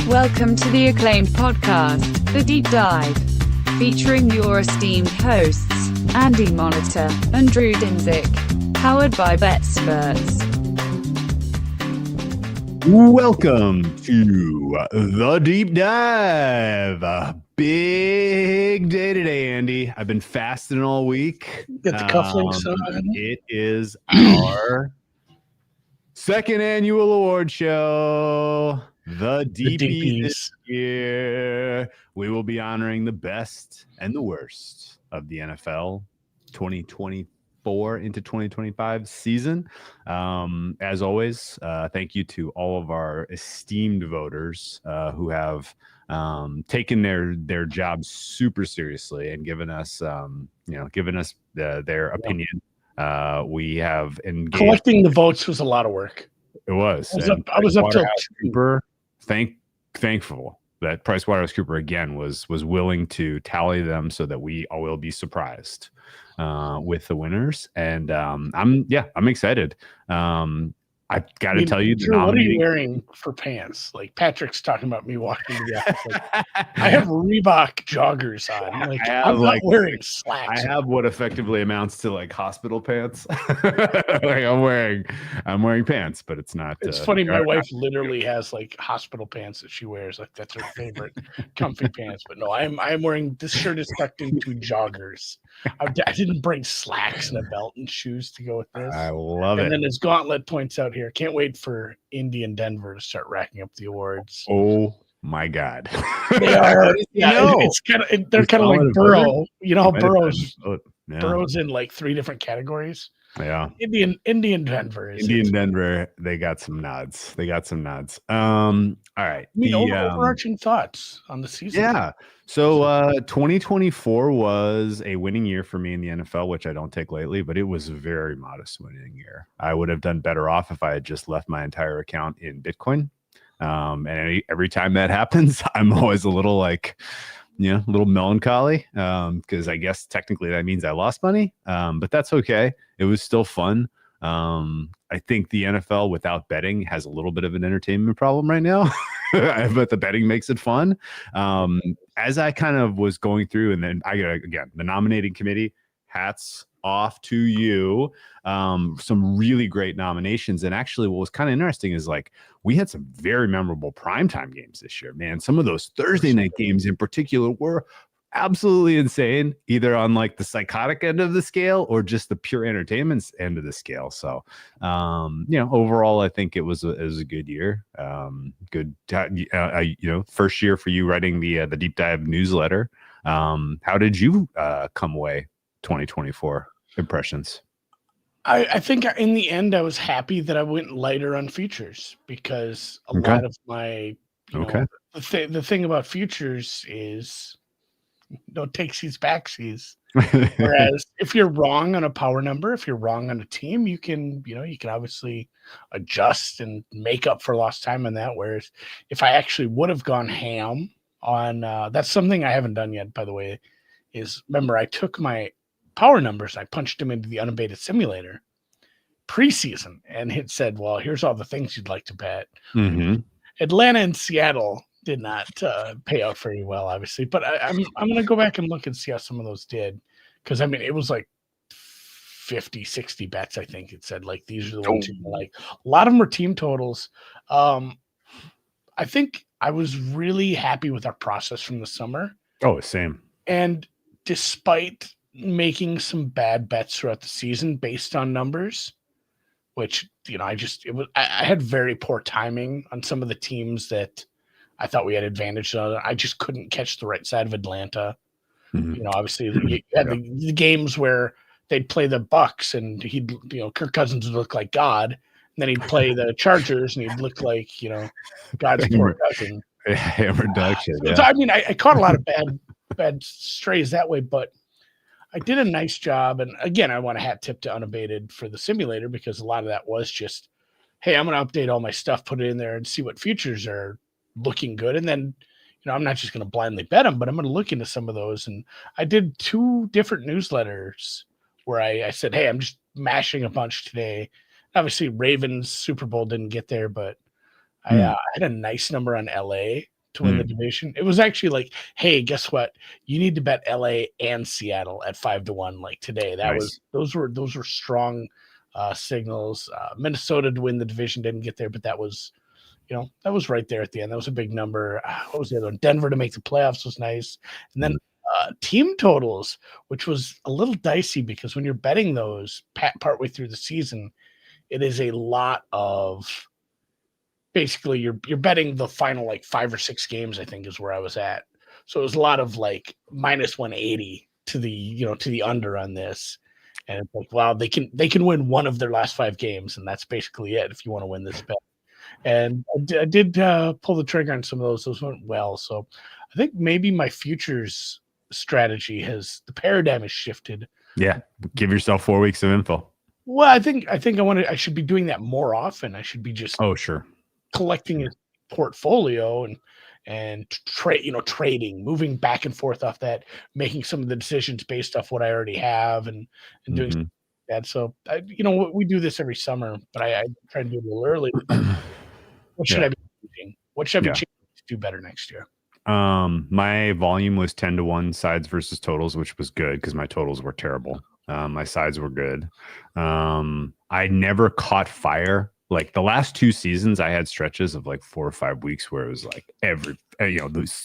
Welcome to the acclaimed podcast, The Deep Dive, featuring your esteemed hosts, Andy Monitor and Drew Dinzik, powered by BetSperts. Welcome to The Deep Dive. A big day today, Andy. I've been fasting all week. Get the cufflinks on. It is our second annual award show, The Deepies. This year, we will be honoring the best and the worst of the NFL 2024 into 2025 season. As always, thank you to all of our esteemed voters who have taken their jobs super seriously and given us their opinion. We have engaged. Collecting the votes was a lot of work. It was. I was up till Cooper. Thankful that PricewaterhouseCooper again was willing to tally them so that we all will be surprised with the winners. And I'm excited. I've got to tell you, Drew, what are you wearing for pants? Like Patrick's talking about me walking to the office. Like, I have Reebok joggers on. Like, I'm not wearing slacks. I have what effectively amounts to like hospital pants. Like I'm wearing pants, but it's not. It's funny. My wife literally has like hospital pants that she wears. Like that's her favorite comfy pants. But no, I'm wearing this shirt is tucked into joggers. I didn't bring slacks and a belt and shoes to go with this. I love it. And then as Gauntlet points out here, can't wait for Indy and Denver to start racking up the awards. Oh my God. They are. Yeah, it's kind of, they're kind of like Burrow. You know how Burrow's in like 3 different categories. Yeah. Indy and Denver. Denver, they got some nods. All right. Overarching thoughts on the season. Yeah. So 2024 was a winning year for me in the NFL, which I don't take lightly, but it was a very modest winning year. I would have done better off if I had just left my entire account in Bitcoin. And every time that happens, I'm always a little a little melancholy, because I guess technically that means I lost money, but that's okay. It was still fun. I think the NFL without betting has a little bit of an entertainment problem right now, but the betting makes it fun. As I kind of was going through, and then the nominating committee, hats off to you. Some really great nominations. And actually what was kind of interesting is like, we had some very memorable primetime games this year, man. Some of those Thursday night games in particular were absolutely insane, either on like the psychotic end of the scale or just the pure entertainment end of the scale. So, overall, I think it was a good year. Good, first year for you writing the Deep Dive newsletter. How did you come away 2024 impressions? I think in the end, I was happy that I went lighter on futures because a lot of my, the thing about futures is no takesies, backsies. Whereas if you're wrong on a power number, if you're wrong on a team, you can obviously adjust and make up for lost time on that. Whereas if I actually would have gone ham on, that's something I haven't done yet, by the way, is remember I took my power numbers, I punched them into the unabated simulator preseason, and it said, well, here's all the things you'd like to bet. Mm-hmm. Atlanta and Seattle did not pay out very well, obviously, but I'm going to go back and look and see how some of those did, because I mean it was like 50, 60 bets. I think it said like these are the ones you like. A lot of them were team totals. I think I was really happy with our process from the summer. Oh, same. And despite making some bad bets throughout the season based on numbers, which I had very poor timing on some of the teams that I thought we had advantage on. I just couldn't catch the right side of Atlanta. Mm-hmm. Obviously you had the games where they'd play the Bucks and Kirk Cousins would look like God, and then he'd play the Chargers and he'd look like God's poor cousin. Hammer dog shit. Yeah. So I mean, I caught a lot of bad strays that way, but I did a nice job. And again, I want a hat tip to Unabated for the simulator, because a lot of that was just, hey, I'm going to update all my stuff, put it in there and see what futures are looking good. And then, I'm not just going to blindly bet them, but I'm going to look into some of those. And I did 2 different newsletters where I said, hey, I'm just mashing a bunch today. Obviously Ravens Super Bowl didn't get there, but I had a nice number on LA to win the division. It was actually like, hey, guess what? You need to bet LA and Seattle at 5-1 like today. Those were strong signals. Minnesota to win the division didn't get there, but that was right there at the end. That was a big number. What was the other one? Denver to make the playoffs was nice. And then team totals, which was a little dicey because when you're betting those partway through the season, it is a lot of basically you're betting the final like 5 or 6 games, I think is where I was at. So it was a lot of like minus 180 to the under on this. And it's like, wow, they can win one of their last 5 games, and that's basically it if you want to win this bet. And I did pull the trigger on some of those. Those went well. So I think maybe my futures strategy the paradigm has shifted. Yeah. Give yourself 4 weeks of info. Well, I think I should be doing that more often. I should be just collecting a portfolio and trading, moving back and forth off that, making some of the decisions based off what I already have and doing that. So we do this every summer, but I try to do it a little early. What should I be doing? What should I be changing to do better next year? My volume was 10-1 sides versus totals, which was good because my totals were terrible. My sides were good. I never caught fire. Like the last 2 seasons, I had stretches of like 4 or 5 weeks where it was like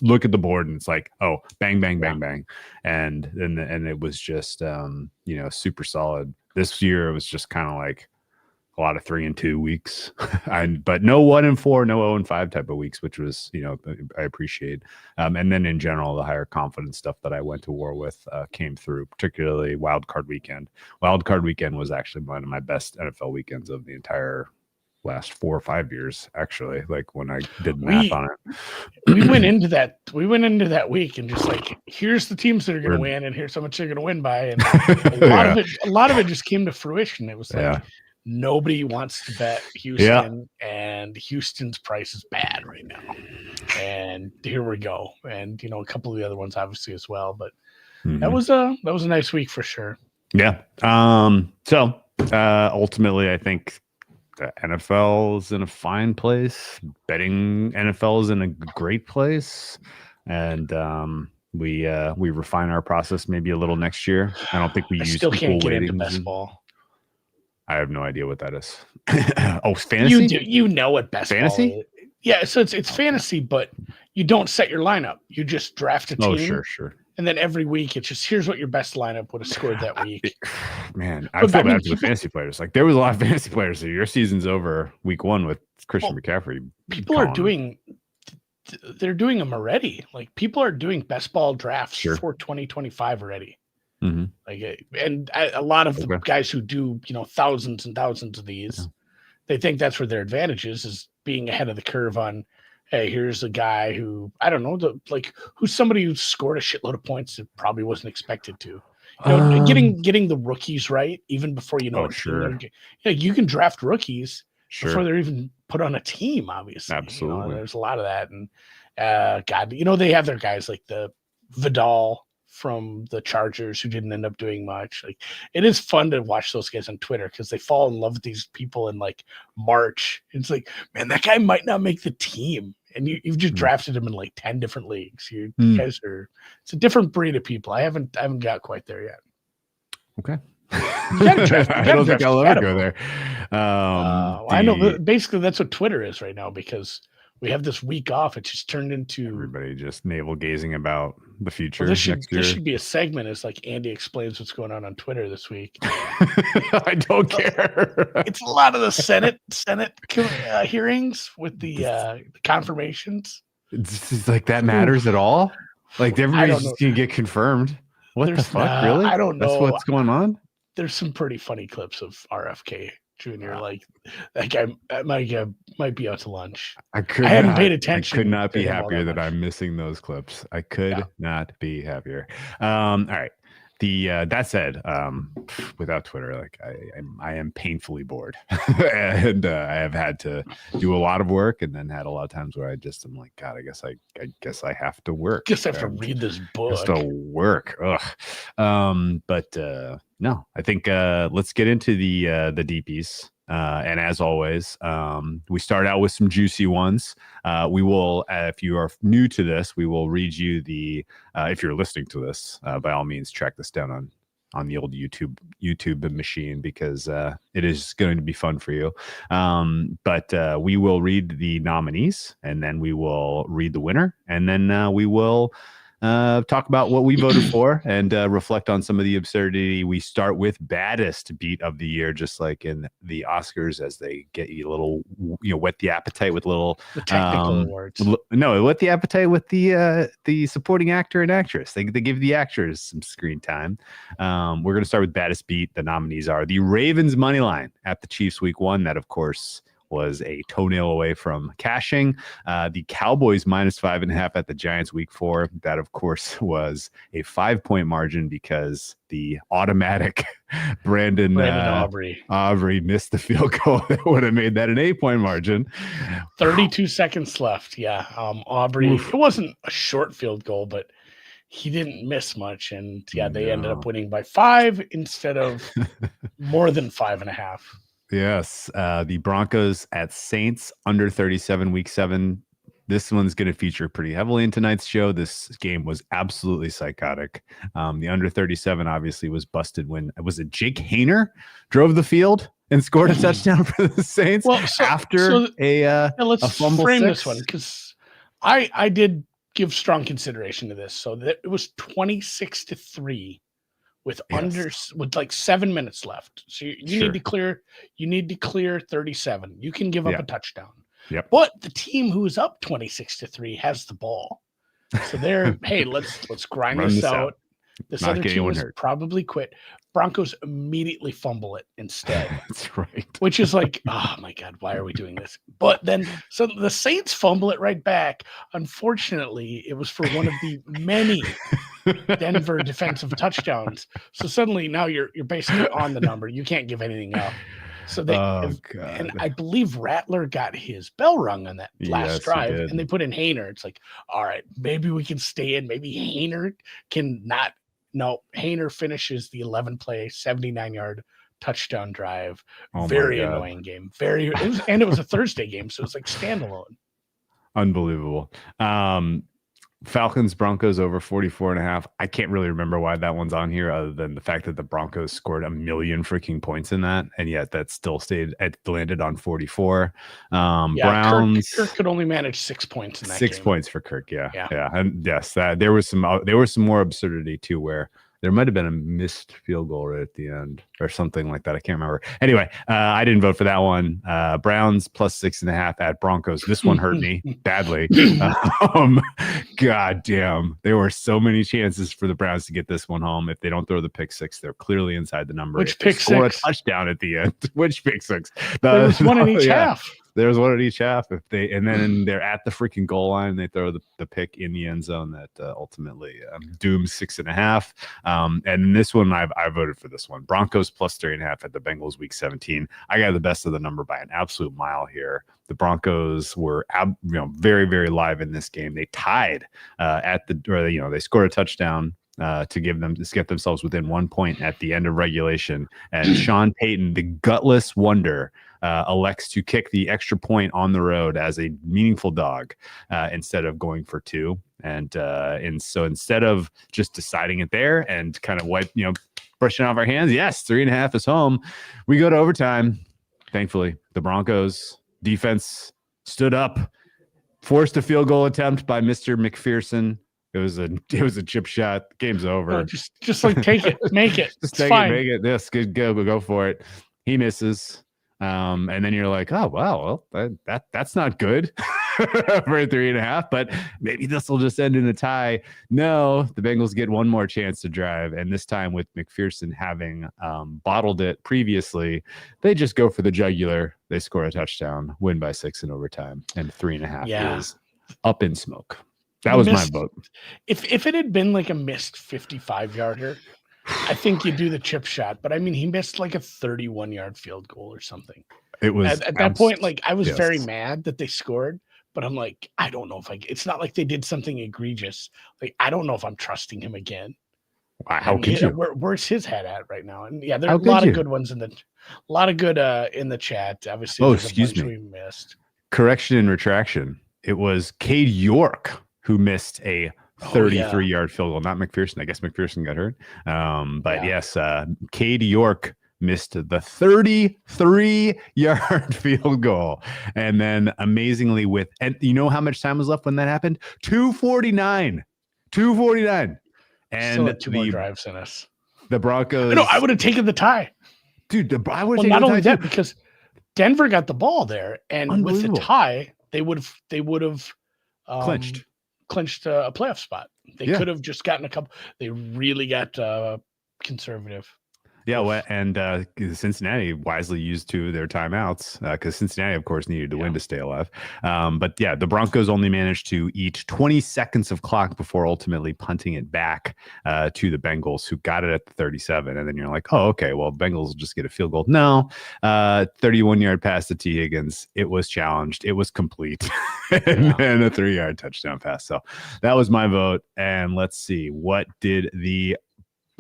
look at the board and it's like, oh, bang, bang, bang, bang. And it was just, super solid. This year, it was just kind of like a lot of 3 and 2 weeks, but no 1 and 4, no 0 and 5 type of weeks, which was, I appreciate. And then in general, the higher confidence stuff that I went to war with came through, particularly Wild Card Weekend. Wild Card Weekend was actually one of my best NFL weekends of the entire last 4 or 5 years, actually, like when I did math on it. We went into that week and just like, here's the teams that are going to win and here's how much they're going to win by. And a lot of it just came to fruition. It was like, nobody wants to bet Houston, and Houston's price is bad right now. And here we go. And a couple of the other ones obviously as well. But that was a nice week for sure. Yeah. So ultimately, I think the NFL is in a fine place. Betting NFL is in a great place, and we refine our process maybe a little next year. I don't think we still can't get into best ball. I have no idea what that is. Oh, fantasy? You know what best fantasy? Ball is. Yeah, so it's fantasy, but you don't set your lineup. You just draft a team. Oh, sure. And then every week, it's just, here's what your best lineup would have scored that week. Man, I feel bad for the fantasy players. Like, there was a lot of fantasy players. So your season's over week 1 with Christian McCaffrey. People are doing them already. Like, people are doing best ball drafts for 2025 already. Mm-hmm. Like, and a lot of the guys who do, thousands and thousands of these, they think that's where their advantage is being ahead of the curve on, hey, here's a guy who, I don't know, who's somebody who scored a shitload of points that probably wasn't expected to. Getting the rookies right, even before you can draft rookies before they're even put on a team, obviously. Absolutely. There's a lot of that. And they have their guys like the Vidal from the Chargers who didn't end up doing much. Like, it is fun to watch those guys on Twitter because they fall in love with these people in like March. It's like, man, that guy might not make the team, and you've just drafted him in like 10 different leagues. You guys it's a different breed of people. I haven't got quite there yet. Okay. I don't think I'll ever go there. I know, but basically that's what Twitter is right now because we have this week off. It just turned into everybody just navel gazing about the future. This should be a segment. It's like Andy explains what's going on Twitter this week. I don't care. It's a lot of the Senate hearings with the confirmations. It's like that matters at all. Like everybody's just gonna get confirmed. What the fuck? Really? I don't know. That's what's going on. There's some pretty funny clips of RFK Jr. Like that guy might be out to lunch. I hadn't paid attention. I could not be happier that I'm missing those clips. I could not be happier. All right. That said, without Twitter, like I am painfully bored, and I have had to do a lot of work, and then had a lot of times where I'm like, God, I guess I have to work. Guess I have to read this book. Just to work. Ugh. But no, I think let's get into the Deepies. And as always, we start out with some juicy ones. We will, if you are new to this, we will read you the, if you're listening to this, by all means, track this down on the old YouTube machine, because it is going to be fun for you. But we will read the nominees, and then we will read the winner, and then we will talk about what we voted for and reflect on some of the absurdity. We start with baddest beat of the year, just like in the Oscars, as they get you a little, whet the appetite with little the technical awards. No, whet the appetite with the supporting actor and actress. They give the actors some screen time. We're going to start with baddest beat. The nominees are the Ravens money line at the Chiefs week 1. That, of course, was a toenail away from cashing. The Cowboys -5.5 at the Giants week 4. That, of course, was a 5-point margin because the automatic Brandon Aubrey missed the field goal that would have made that an 8-point margin. 32 seconds left. Yeah. Aubrey, It wasn't a short field goal, but he didn't miss much. And they ended up winning by 5 instead of more than 5.5. Yes, the Broncos at Saints under 37 week 7. This one's going to feature pretty heavily in tonight's show. This game was absolutely psychotic. The under 37 obviously was busted when Jake Haener drove the field and scored a touchdown for the Saints let's fumble frame 6. This one, because I did give strong consideration to this. So that it was 26-3. With like 7 minutes left. So you need to clear 37. You can give up a touchdown. Yep. But the team who's up 26-3 has the ball. So they're, hey, let's grind this out. This other team was probably quit. Broncos immediately fumble it instead. That's right. Which is like, oh my God, why are we doing this? But then, so the Saints fumble it right back. Unfortunately, it was for one of the many Denver defensive touchdowns. So suddenly now you're basically on the number. You can't give anything up. So and I believe Rattler got his bell rung on that last drive, and they put in Haener. It's like, all right, maybe we can stay in. Maybe Haener can not. No, Haener finishes the 11-play, 79-yard touchdown drive. Very annoying game. It was a Thursday game, so it was like standalone. Unbelievable. Falcons Broncos over 44.5. I can't really remember why that one's on here, other than the fact that the Broncos scored a million freaking points in that, and yet that still landed on 44. Browns. Kirk could only manage 6 points in that 6 game. points for Kirk. Yeah. And yes, there was some more absurdity too, where there might have been a missed field goal right at the end or something like that. I can't remember. Anyway, I didn't vote for that one. Browns +6.5 at Broncos. This one hurt me badly. God damn. There were so many chances for the Browns to get this one home. If they don't throw the pick 6, they're clearly inside the number. Which pick 6? Score a touchdown at the end. Which pick 6? There was one in each half. There's one at each half. And then they're at the freaking goal line, and they throw the pick in the end zone that ultimately dooms 6.5. And this one, I voted for this one. Broncos +3.5 at the Bengals week 17. I got the best of the number by an absolute mile here. The Broncos were very, very live in this game. They tied they scored a touchdown to get themselves within 1 point at the end of regulation. And Sean Payton, the gutless wonder, elects to kick the extra point on the road as a meaningful dog instead of going for 2. And so instead of just deciding it there and kind of brushing off our hands, yes, 3.5 is home. We go to overtime. Thankfully, the Broncos defense stood up, forced a field goal attempt by Mr. McPherson. It was a chip shot. Game's over. Just like take it, make it. Just take it, make it. This good, go for it. He misses. And then you're like, oh wow, well that's not good for 3.5, but maybe this will just end in a tie. No, the Bengals get one more chance to drive, and this time with McPherson having bottled it previously, they just go for the jugular. They score a touchdown, win by 6 in overtime, and 3.5 is up in smoke. That was my vote. If it had been like a missed 55-yarder, I think you do the chip shot, but I mean, he missed like a 31-yard field goal or something. It was at that point, like I was very mad that they scored, but I'm like, I don't know if it's not like they did something egregious. Like, I don't know if I'm trusting him again. How could you? Where's his head at right now? And yeah, there are How a lot could of you? good ones in the chat. Obviously, Oh, there's a excuse bunch me. we missed. Correction and retraction. It was Cade York who missed a 33-yard field goal, not McPherson. I guess McPherson got hurt. But yes, Cade York missed the 33-yard field goal. And then amazingly and you know how much time was left when that happened? 2:49. 2:49. And still had two more drives in us. The Broncos. No, I would have taken the tie. Dude, I would well, have taken not the only tie that, too. because Denver got the ball there, and with the tie, they would have clinched a playoff spot. They could have just gotten a couple. They really got conservative. Yeah, well, and Cincinnati wisely used two of their timeouts because Cincinnati, of course, needed to win to stay alive. But yeah, the Broncos only managed to eat 20 seconds of clock before ultimately punting it back to the Bengals, who got it at the 37. And then you're like, oh, okay, well, Bengals will just get a field goal. No, 31-yard pass to T. Higgins. It was challenged. It was complete. and a 3-yard touchdown pass. So that was my vote. And let's see, what did the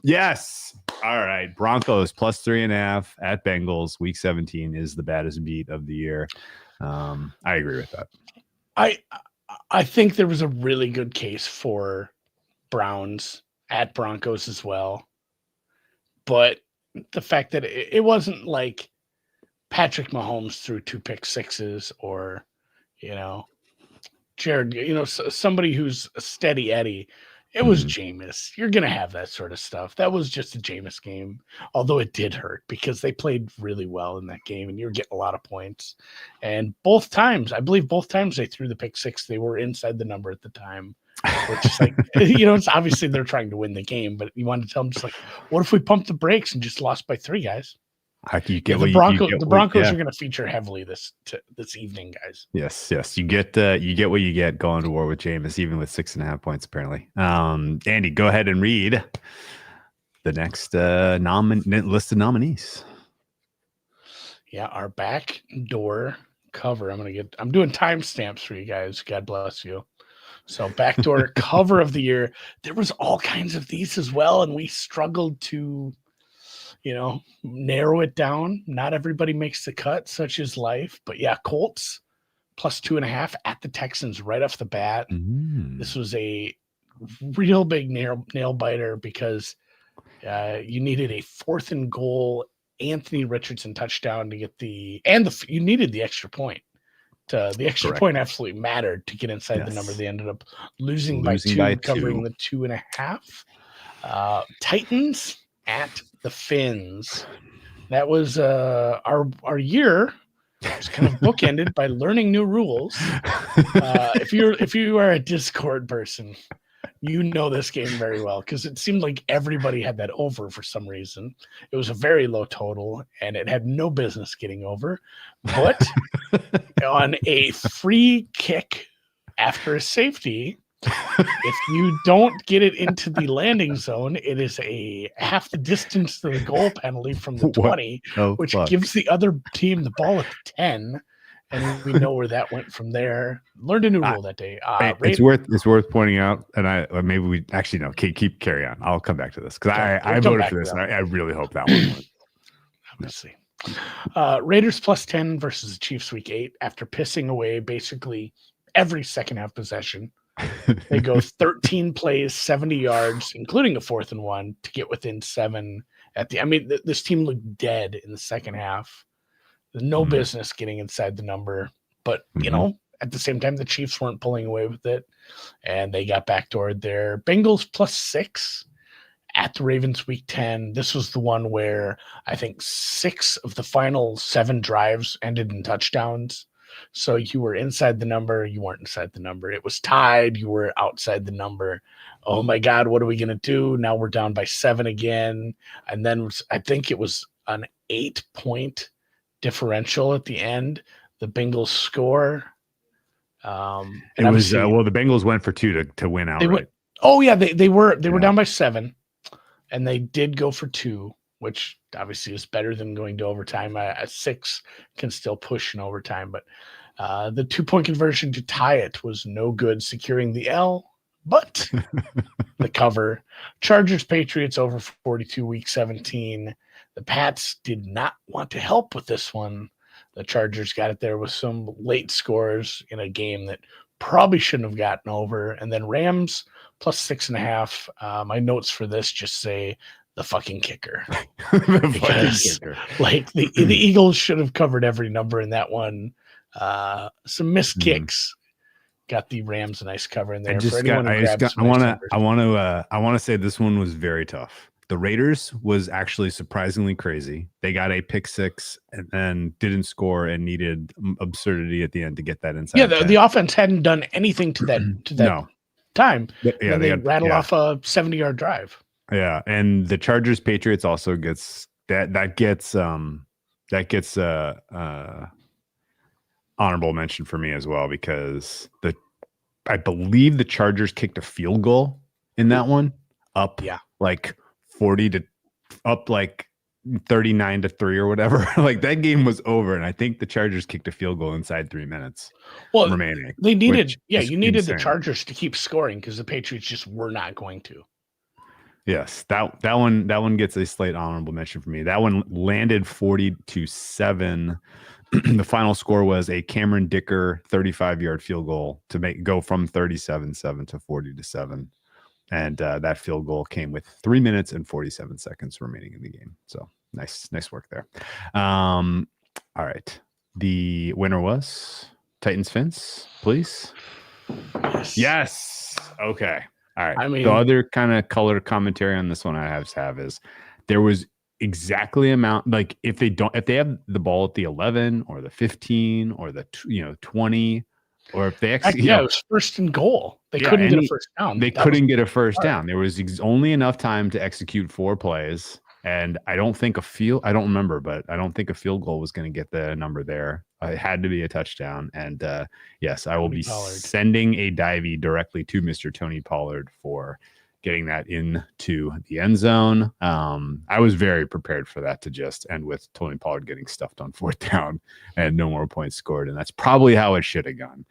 Yes. All right. Broncos plus 3.5 at Bengals. Week 17 is the baddest beat of the year. I agree with that. I think there was a really good case for Browns at Broncos as well. But the fact that it wasn't like Patrick Mahomes threw 2 pick sixes or, Jared, somebody who's a steady Eddie. It was Jameis. You're going to have that sort of stuff. That was just a Jameis game, although it did hurt because they played really well in that game and you were getting a lot of points. And I believe both times they threw the pick six, they were inside the number at the time, which is like, it's obviously they're trying to win the game, but you want to tell them just like, what if we pumped the brakes and just lost by 3, guys? The Broncos are going to feature heavily this evening, guys. Yes. You get what you get going to war with Jameis, even with 6.5 points, apparently. Andy, go ahead and read the next list of nominees. Yeah, our backdoor cover. I'm doing timestamps for you guys. God bless you. So backdoor cover of the year. There was all kinds of these as well, and we struggled to narrow it down. Not everybody makes the cut, such is life. But yeah, Colts plus 2.5 at the Texans right off the bat. This was a real big nail biter because you needed a 4th and goal Anthony Richardson touchdown to get you needed the extra point. The extra point absolutely mattered to get inside the number. They ended up losing by 2, covering the 2.5. Titans at the Finns. That was our year. It was kind of bookended by learning new rules. If you are a Discord person, you know this game very well because it seemed like everybody had that over for some reason. It was a very low total and it had no business getting over. But on a free kick after a safety, if you don't get it into the landing zone, it is a half the distance to the goal penalty from the 20, which gives the other team the ball at the 10. And we know where that went from there. Learned a new rule that day. It's worth pointing out, and maybe we actually no. Keep carry on. I'll come back to this because I voted for this, and I really hope that one wins. Obviously, Raiders plus 10 versus the Chiefs week 8 after pissing away basically every second half possession. They go 13 plays, 70 yards, including a 4th and 1 to get within 7 at the. This team looked dead in the second half. No business getting inside the number, but at the same time, the Chiefs weren't pulling away with it, and they got backdoored there. Bengals plus 6 at the Ravens week 10. This was the one where I think 6 of the final 7 drives ended in touchdowns. So you were inside the number, you weren't inside the number. It was tied, you were outside the number. Oh my God, what are we going to do? Now we're down by 7 again. And then I think it was an 8-point differential at the end. The Bengals score. It was the Bengals went for 2 to win outright. They were down by 7, and they did go for 2, which obviously is better than going to overtime. A 6 can still push in overtime, but the 2-point conversion to tie it was no good, securing the L. but the cover. Chargers Patriots over 42 week 17. The Pats did not want to help with this one. The Chargers got it there with some late scores in a game that probably shouldn't have gotten over. And then Rams plus 6.5. My notes for this just say the fucking kicker. Because like the Eagles should have covered every number in that one. Some missed kicks got the Rams a nice cover in there. I want to say this one was very tough. The Raiders was actually surprisingly crazy. They got a pick six and then didn't score and needed absurdity at the end to get that inside. Yeah, the offense hadn't done anything to that time. Yeah, they rattled off a 70-yard drive. Yeah, and the Chargers Patriots also gets honorable mention for me as well, because I believe the Chargers kicked a field goal in that one up like 40 to up like 39-3 or whatever. Like that game was over, and I think the Chargers kicked a field goal inside 3 minutes remaining. They needed you needed insane. The Chargers to keep scoring because the Patriots just were not going to. Yes, that one gets a slight honorable mention for me. That one landed 40-7. The final score was a Cameron Dicker 35-yard field goal to go from 37-7 to 40-7. And that field goal came with 3 minutes and 47 seconds remaining in the game. So nice work there. All right. The winner was Titans Fins, please. Yes. Okay. All right. I mean, the other kind of color commentary on this one I have is there was exactly amount, like if they have the ball at the 11 or the 15 or the 20, or if they it was first and goal. They couldn't get a first down. They couldn't get a first down. There was only enough time to execute 4 plays. And I don't remember, but I don't think a field goal was going to get the number there. It had to be a touchdown. And yes, I will be sending a divey directly to Mr. Tony Pollard for getting that into the end zone. I was very prepared for that to just end with Tony Pollard getting stuffed on 4th down and no more points scored. And that's probably how it should have gone.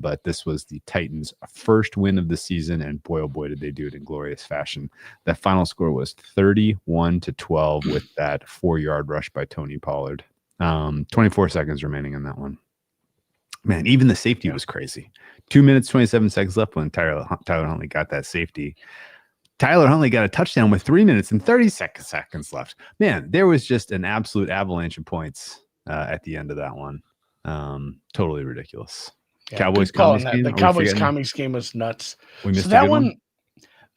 But this was the Titans' first win of the season. And boy, oh boy, did they do it in glorious fashion. That final score was 31-12 with that 4-yard rush by Tony Pollard. 24 seconds remaining in that one. Man, even the safety was crazy. 2 minutes, 27 seconds left when Tyler Huntley got that safety. Tyler Huntley got a touchdown with 3 minutes and 30 seconds left. Man, there was just an absolute avalanche of points at the end of that one. Totally ridiculous. Yeah, Cowboys Comics game. The Cowboys Comics game was nuts. We missed that one.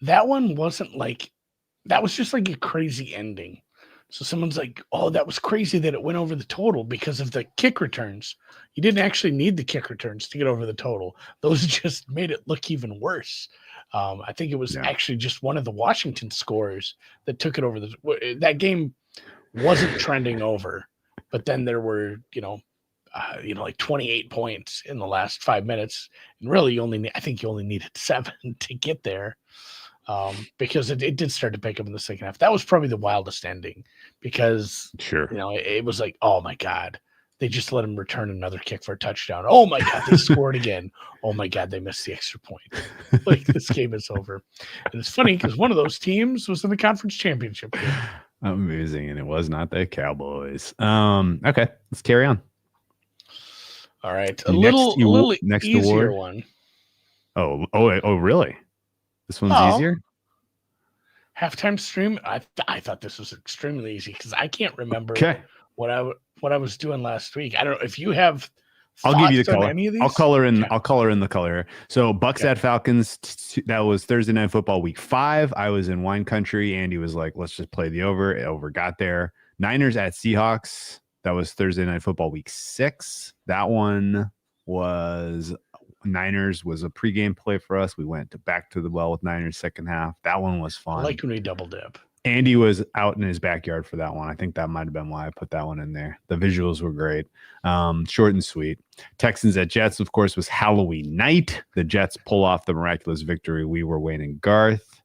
That one wasn't like, that was just like a crazy ending. So someone's like, oh, that was crazy that it went over the total because of the kick returns. You didn't actually need the kick returns to get over the total. Those just made it look even worse. I think it was actually just one of the Washington scores that took it over. That game wasn't trending over, but then there were, like 28 points in the last 5 minutes. And really, I think you only needed 7 to get there. Because it did start to pick up in the second half. That was probably the wildest ending because it was like, oh my God, they just let him return another kick for a touchdown. Oh my God, they scored again. Oh my God, they missed the extra point. Like this game is over. And it's funny because one of those teams was in the conference championship game. Amazing. And it was not the Cowboys. Okay, let's carry on. All right. A little next easier award. One. Oh, really? This one's easier? Halftime stream. I thought this was extremely easy because I can't remember what I was doing last week. I don't know if you have. I'll give you the color. Any of these? I'll color in the color. So Bucks at Falcons. That was Thursday Night Football Week 5. I was in wine country. Andy was like, "Let's just play the over." Over got there. Niners at Seahawks. That was Thursday Night Football Week 6. That one was. Niners was a pregame play for us. We went back to the well with Niners second half. That one was fun. I like when we double dip. Andy was out in his backyard for that one. I think that might have been why I put that one in there. The visuals were great. Short and sweet. Texans at Jets, of course, was Halloween night. The Jets pull off the miraculous victory. We were waiting Garth.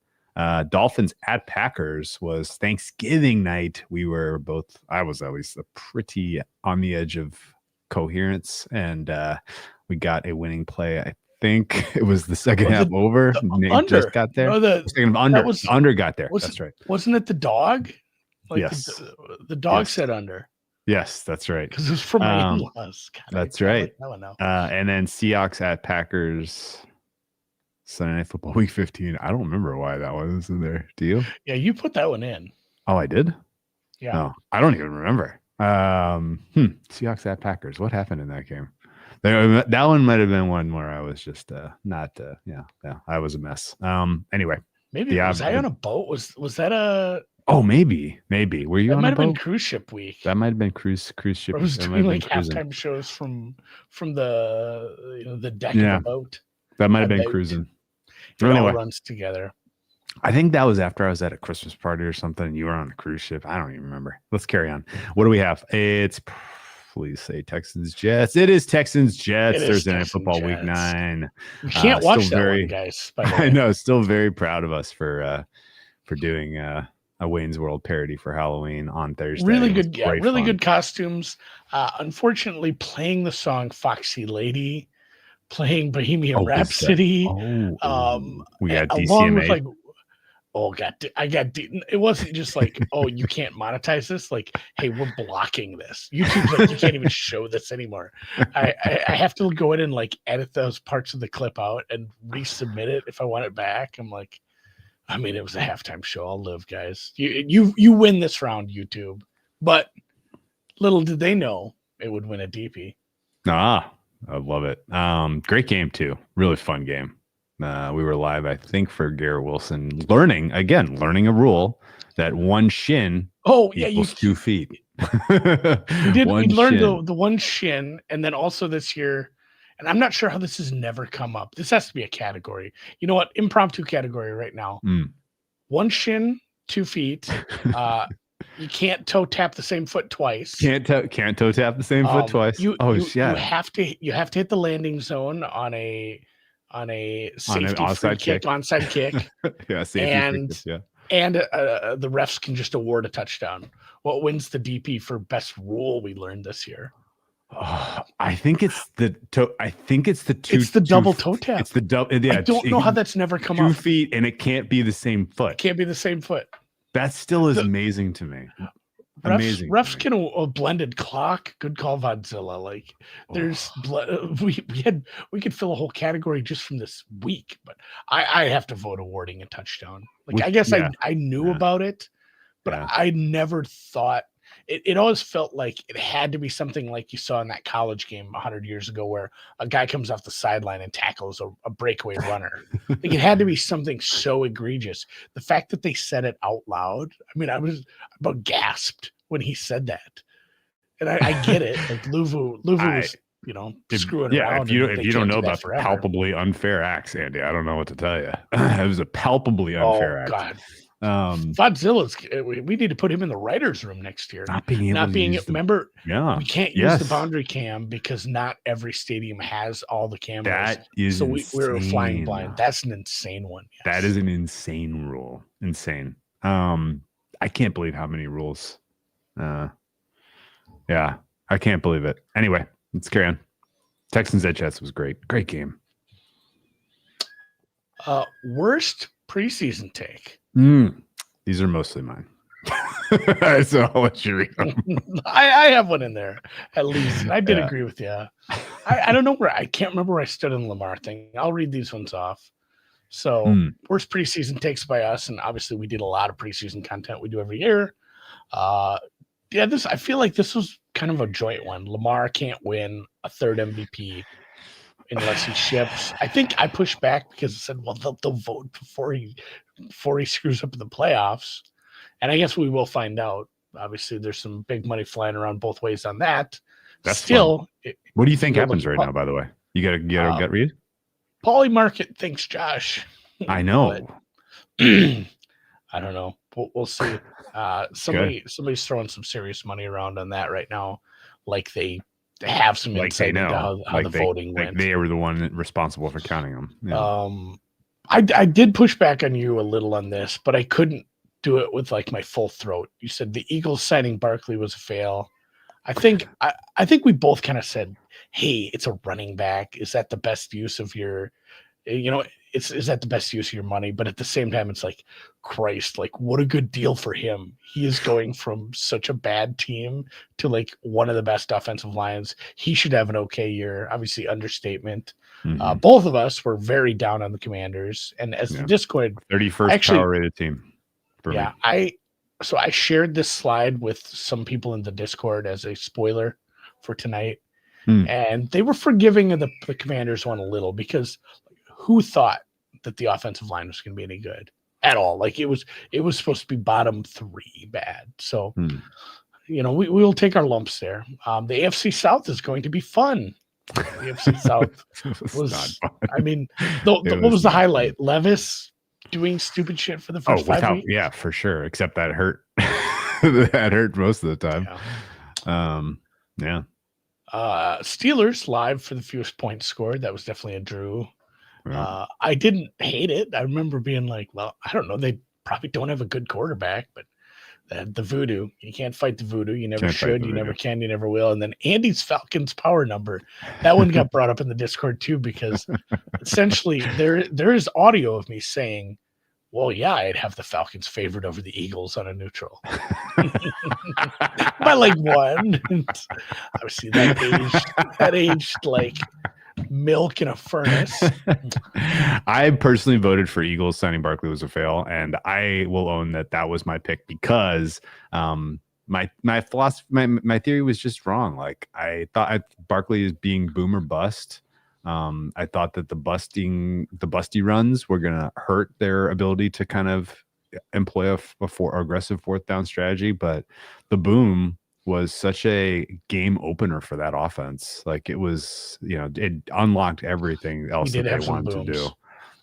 Dolphins at Packers was Thanksgiving night. I was at least pretty on the edge of coherence, and we got a winning play. I think it was the second half over. Nate under just got there. no, The second under. The under got there. That's right. Wasn't it the dog? Like yes. The dog Yes. said under. Yes, that's right. Because it was from my in-laws. God, that's right. Like that one now. And then Seahawks at Packers. Sunday Night Football Week 15. I don't remember why that was in there. Do you? Yeah, you put that one in. Oh, I did? Yeah. No, I don't even remember. Seahawks at Packers. What happened in that game? That one might have been one where I was just not I was a mess. Anyway. Maybe was I on a boat? Was that a maybe. Were you on a boat? That might have been cruise ship week. That might have been cruise ship. I was doing like halftime shows from the deck of the boat. That might have been cruising. It all runs together. I think that was after I was at a Christmas party or something. You were on a cruise ship. I don't even remember. Let's carry on. What do we have? It's please say Texans Jets. It is Texans Jets. Thursday Night Football Week 9. You can't watch that one, guys. I know. Still very proud of us for doing a Wayne's World parody for Halloween on Thursday. Really good. Yeah, really good costumes. Unfortunately, playing the song "Foxy Lady." Playing Bohemian Rhapsody. We got DCMA. Along with it wasn't just like, oh, you can't monetize this. Like, hey, we're blocking this. YouTube's like, you can't even show this anymore. I have to go in and like edit those parts of the clip out and resubmit it if I want it back. I'm like, I mean, it was a halftime show. I'll live, guys. You win this round, YouTube. But little did they know it would win a DP. I love it. Great game too. Really fun game. We were live, I think, for Garrett Wilson learning a rule that one shin equals 2 feet. We learned the one shin, and then also this year, and I'm not sure how this has never come up. This has to be a category. You know what? Impromptu category right now. One shin, 2 feet. You can't toe tap the same foot twice. Can't toe tap the same foot twice. You have to hit the landing zone on a safety onside kick. Yeah, safety. And the refs can just award a touchdown. What wins the DP for best rule we learned this year? I think it's the two. It's the double toe tap. It's the double. Yeah, I don't know how that's never come up. 2 feet, and it can't be the same foot. It can't be the same foot. That still is amazing to me. Amazing. Refs can a blended clock. Good call, Vodzilla. Like there's we could fill a whole category just from this week, but I have to vote awarding a touchdown. Like I guess I knew about it, but I never thought it always felt like it had to be something like you saw in that college game 100 years ago where a guy comes off the sideline and tackles a breakaway runner. Like it had to be something so egregious. The fact that they said it out loud, I mean, I was about gasped when he said that. And I get it. Like Luvu was, screwing around. If you don't know about palpably unfair acts, Andy, I don't know what to tell you. It was a palpably unfair act. God. Godzilla's. We need to put him in the writers' room next year. Remember, we can't use the boundary cam because not every stadium has all the cameras. That is so we're flying blind. That's an insane one. Yes. That is an insane rule. Insane. I can't believe how many rules. I can't believe it. Anyway, let's carry on. Texans at Jets was great. Great game. Worst preseason take. These are mostly mine. So I'll let you read them. I have one in there, at least. I did agree with you. I don't know I can't remember where I stood in the Lamar thing. I'll read these ones off. So worst preseason takes by us, and obviously we did a lot of preseason content we do every year. I feel like this was kind of a joint one. Lamar can't win a third MVP unless he ships. I think I pushed back because I said, well, they'll vote before he screws up in the playoffs. And I guess we will find out. Obviously, there's some big money flying around both ways on that. That's still. What do you think happens right now, by the way? You got a gut read? Pauly Market thinks Josh. I know. I don't know. We'll see. Somebody's throwing some serious money around on that right now. Like they have some insight into how the voting went. They were the one responsible for counting them. Yeah. I did push back on you a little on this, but I couldn't do it with like my full throat. You said the Eagles signing Barkley was a fail. I think we both kind of said hey, it's a running back. Is that the best use of your, is that the best use of your money? But at the same time, it's like, Christ, like what a good deal for him. He is going from such a bad team to like one of the best offensive lines. He should have an okay year. Obviously, understatement. Both of us were very down on the Commanders, and as the Discord 31st power rated team. Yeah, me. I shared this slide with some people in the Discord as a spoiler for tonight, and they were forgiving of the Commanders one a little because who thought that the offensive line was going to be any good at all? Like it was supposed to be bottom 3 bad. So, we will take our lumps there. The AFC South is going to be fun. The AFC South was I mean, what was the highlight? Levis doing stupid shit for the first 5 weeks? Yeah, for sure. Except that hurt. That hurt most of the time. Steelers live for the fewest points scored. That was definitely a drew. I didn't hate it. I remember being like, well, I don't know. They probably don't have a good quarterback, but the voodoo, you can't fight the voodoo. You never should. You never can. You never will. And then Andy's Falcons power number. That one got brought up in the Discord too, because essentially there is audio of me saying, well, yeah, I'd have the Falcons favored over the Eagles on a neutral. By like one. Obviously that aged like milk in a furnace. I personally voted for Eagles. Signing Barkley was a fail, and I will own that was my pick because my philosophy, my theory was just wrong. Like I thought Barkley is being boom or bust. I thought that the busty runs were going to hurt their ability to kind of employ a aggressive fourth down strategy, but the boom was such a game opener for that offense. Like it was, it unlocked everything else that they wanted to do.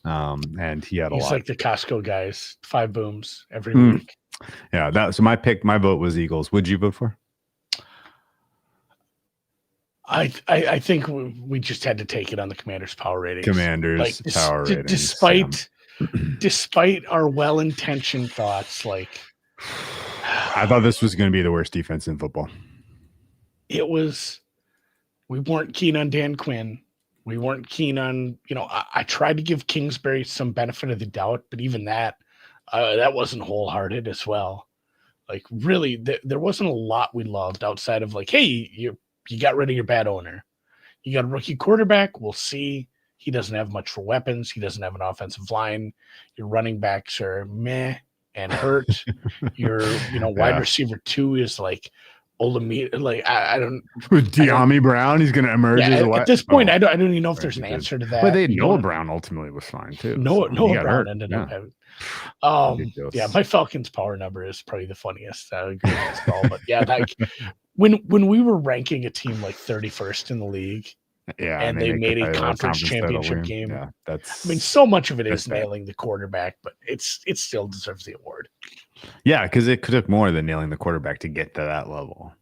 And he had a lot. He's like the Costco guys, 5 booms every week. Yeah. So my vote was Eagles. Would you vote for? I think we just had to take it on the Commanders power ratings. Power ratings. Despite our well-intentioned thoughts, like I thought this was going to be the worst defense in football. It was. We weren't keen on Dan Quinn. We weren't keen on, I tried to give Kingsbury some benefit of the doubt, but even that wasn't wholehearted as well. Like really, there wasn't a lot we loved outside of like, hey, you got rid of your bad owner. You got a rookie quarterback. We'll see. He doesn't have much for weapons. He doesn't have an offensive line. Your running backs are meh and hurt. Your, wide receiver 2 is like Olamide. Like I don't. With De'Ami Brown, he's going to emerge as a at this point. I don't even know if there's an answer to that. But Noah Brown ultimately was fine too. Noah Brown ended up having. My Falcons power number is probably the funniest. I agree with all, but yeah, like when we were ranking a team like 31st in the league, and they made a conference championship game. Yeah, so much of it is nailing the quarterback, but it still deserves the award. Yeah, because it took more than nailing the quarterback to get to that level.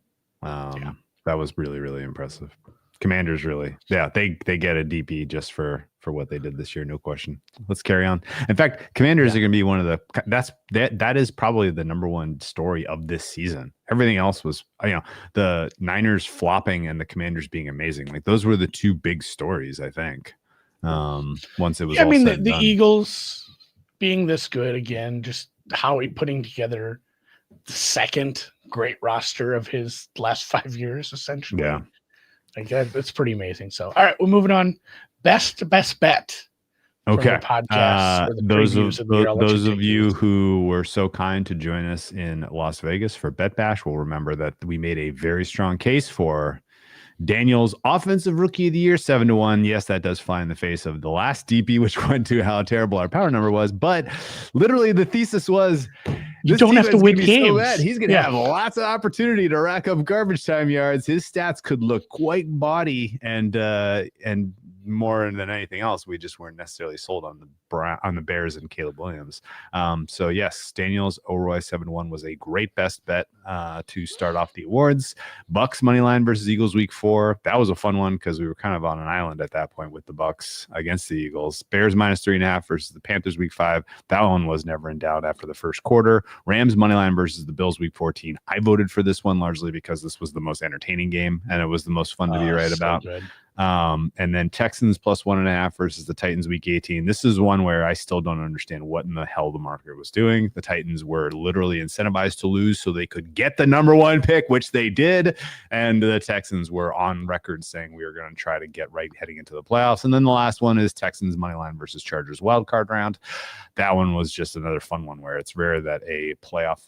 That was really, really impressive. Commanders really, they get a DP just for what they did this year, no question. Let's carry on. In fact, Commanders are going to be one of that is probably the number one story of this season. Everything else was, the Niners flopping and the Commanders being amazing. Like those were the 2 big stories, I think. Once it was, the Eagles being this good again, just Howie putting together the second great roster of his last 5 years, essentially. Yeah. Like that's pretty amazing. So, all right, we're moving on. Best bet. Okay. Podcast. Those of you who were so kind to join us in Las Vegas for Bet Bash will remember that we made a very strong case for Daniel's offensive rookie of the year, 7-1. Yes, that does fly in the face of the last DP, which went to how terrible our power number was. But literally, the thesis was you don't have to win games. So he's going to have lots of opportunity to rack up garbage time yards. His stats could look quite bawdy and more than anything else. We just weren't necessarily sold on on the Bears and Caleb Williams. So yes, Daniels O'Roy 7-1 was a great best bet to start off the awards. Bucks money line versus Eagles week 4. That was a fun one because we were kind of on an island at that point with the Bucks against the Eagles. Bears -3.5 versus the Panthers week 5. That one was never in doubt after the first quarter. Rams money line versus the Bills week 14. I voted for this one largely because this was the most entertaining game and it was the most fun to be right about. Good. And then Texans +1.5 versus the Titans week 18. This is one where I still don't understand what in the hell the market was doing. The Titans were literally incentivized to lose so they could get the number 1 pick, which they did. And the Texans were on record saying we were going to try to get right heading into the playoffs. And then the last one is Texans money line versus Chargers wildcard round. That one was just another fun one where it's rare that a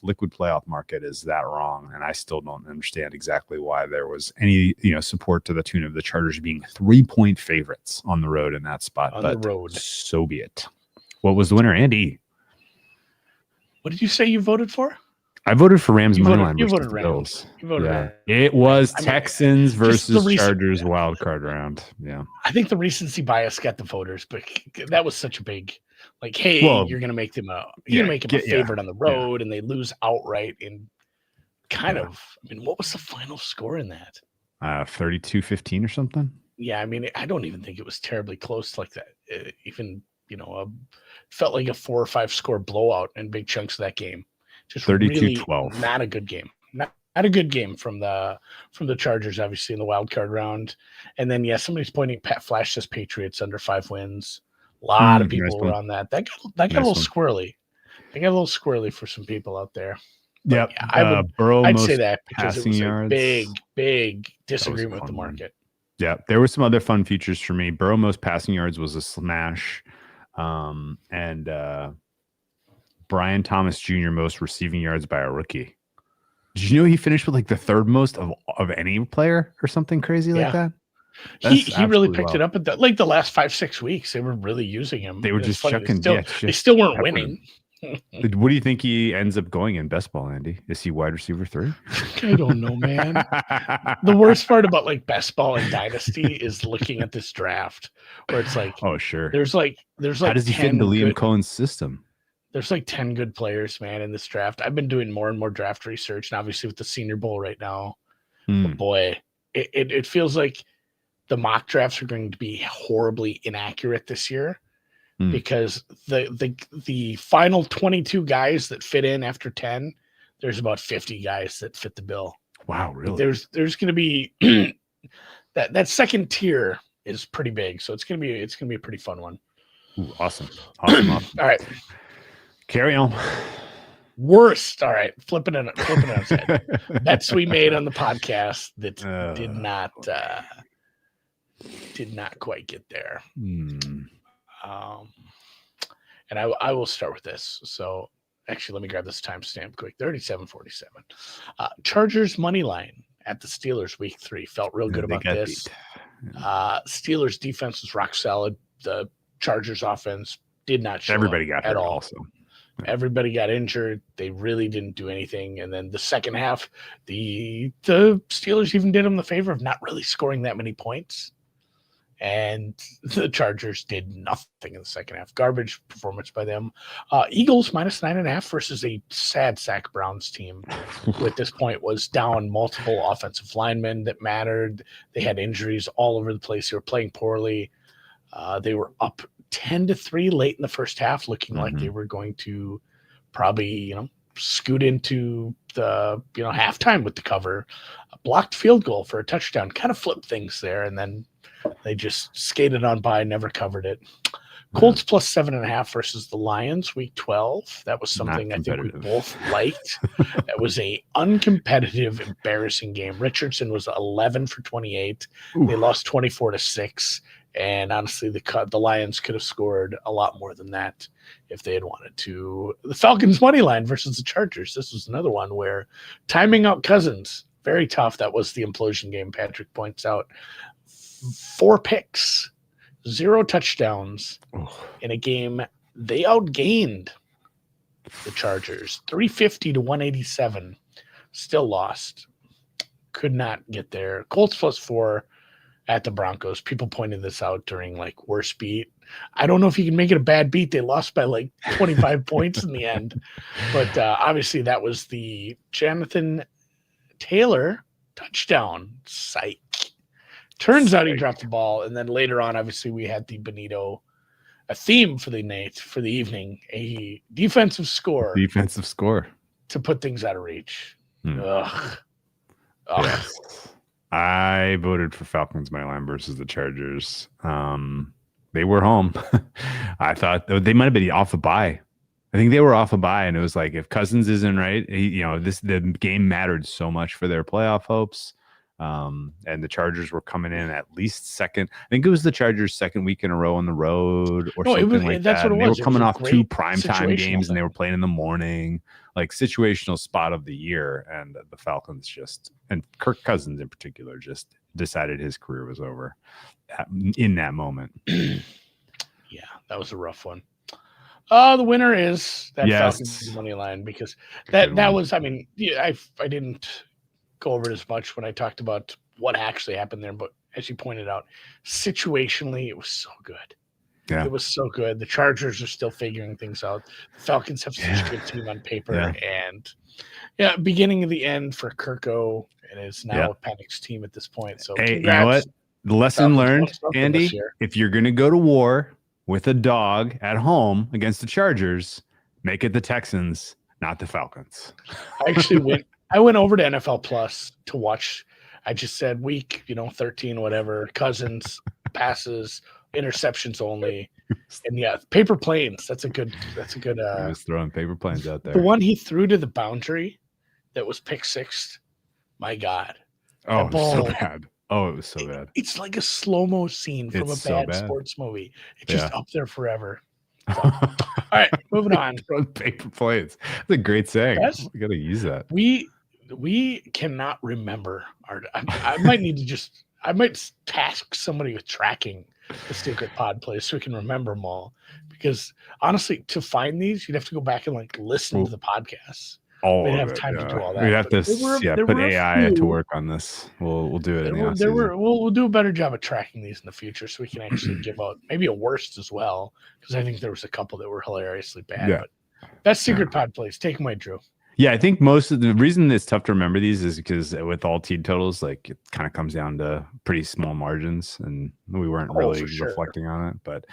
liquid playoff market is that wrong. And I still don't understand exactly why there was any, support to the tune of the Chargers being 3-point favorites on the road in that spot. The road. So be it. What was the winner, Andy? What did you say you voted for? I voted for Rams money line versus versus the Bills. Rams. You voted Rams. It was Texans versus the Chargers wild card round. Yeah. I think the recency bias got the voters, but that was such a big hey, you're gonna make them a favorite on the road and they lose outright in kind of what was the final score in that? 32-15 or something. Yeah, I don't even think it was terribly close like that. Felt like a 4 or 5 score blowout in big chunks of that game. Just 32-12. Really not a good game. Not a good game from the Chargers, obviously in the wild card round. And then somebody's pointing. Pat Flash says Patriots under 5 wins. A lot of people were on that. That got a little squirrely. They got a little squirrely for some people out there. Yep. I'd say that because it was yards. A big disagreement with the market. Yeah, there were some other fun features for me. Burrow most passing yards was a smash. And Brian Thomas Jr. most receiving yards by a rookie. Did you know he finished with the third most of any player or something crazy like that? He really picked it up at the last 5-6 weeks. They were really using him. They were just chucking. They still weren't winning. What do you think he ends up going in best ball, Andy? Is he wide receiver 3? I don't know, man. The worst part about best ball and dynasty is looking at this draft where it's oh sure, there's how does he fit into Liam Cohen's system? There's 10 good players, man, in this draft. I've been doing more and more draft research, and obviously with the Senior Bowl right now, but boy, it feels like the mock drafts are going to be horribly inaccurate this year. Because the final 22 guys that fit in after 10, there's about 50 guys that fit the bill. Wow, really? There's going to be that second tier is pretty big, so it's going to be a pretty fun one. Ooh, awesome. All right, carry on. Worst. All right, flipping it on its head. Bets we made on the podcast that did not quite get there. And I will start with this. So actually, let me grab this timestamp quick. 37:47. Chargers money line at the Steelers week 3. Felt real good about this. Steelers defense was rock solid. The Chargers offense did not show Everybody got at hurt all. Also. Yeah. Everybody got injured. They really didn't do anything. And then the second half, the Steelers even did them the favor of not really scoring that many points. And the Chargers did nothing in the second half. Garbage performance by them. Eagles -9.5 versus a sad sack Browns team, who at this point was down multiple offensive linemen that mattered. They had injuries all over the place. They were playing poorly. They were up 10-3 late in the first half, looking like they were going to probably, scoot into the, halftime with the cover. A blocked field goal for a touchdown, kind of flipped things there, and then they just skated on by, never covered it. Colts +7.5 versus the Lions week 12. That was something I think we both liked. That was a uncompetitive, embarrassing game. Richardson was 11 for 28. Ooh. They lost 24-6. And honestly, the Lions could have scored a lot more than that if they had wanted to. The Falcons money line versus the Chargers. This was another one where timing out Cousins, very tough. That was the implosion game, Patrick points out. 4 picks, 0 touchdowns in a game. They outgained the Chargers 350-187. Still lost. Could not get there. Colts +4. at the Broncos. People pointed this out during like worst beat. I don't know if you can make it a bad beat. They lost by like 25 points in the end, but obviously that was the Jonathan Taylor touchdown. Psych. Turns out he dropped the ball, and then later on, obviously we had the Benito, a theme for the night, for the evening, a defensive score to put things out of reach. Ugh. Yes. I voted for Falcons money line versus the Chargers. They were home. I thought they might have been off a bye. I think they were off a bye, and it was like if Cousins isn't right, the game mattered so much for their playoff hopes. And the Chargers were coming in at least second. I think it was the Chargers' second week in a row on the road or something like that. They were coming off 2 primetime games, and they were playing in the morning, like situational spot of the year. And the Falcons and Kirk Cousins in particular, just decided his career was over in that moment. Yeah, that was a rough one. The winner is that Falcons money line, because that was, I mean, I didn't go over it as much when I talked about what actually happened there, but as you pointed out, situationally it was so good. It was so good. The Chargers are still figuring things out. The Falcons have such a good team on paper, and beginning of the end for Kirko. It is now a Penix team at this point. So hey, you know what? The lesson learned, Andy, if you're going to go to war with a dog at home against the Chargers, make it the Texans, not the Falcons. I went over to NFL Plus to watch. I just said week, 13, whatever, Cousins, passes, interceptions only. And paper planes. That's a good He was throwing paper planes out there. The one he threw to the boundary that was pick six. My God. Oh, it was so bad. Oh, it was so bad. It's like a slow-mo scene from a bad sports movie. It's just up there forever. So, all right, moving on. Paper planes. That's a great saying. We got to use that. We cannot remember I might need to I might task somebody with tracking the secret pod plays so we can remember them all. Because honestly, to find these, you'd have to go back and listen to the podcasts. We didn't have time to do all that. We'd have to put AI to work on this. We'll do it. We'll do a better job of tracking these in the future, so we can actually give out maybe a worst as well. Because I think there was a couple that were hilariously bad. But that's secret pod plays. Take them away, Drew. Yeah, I think most of the reason it's tough to remember these is because with all team totals, like it kind of comes down to pretty small margins, and we weren't really reflecting on it. But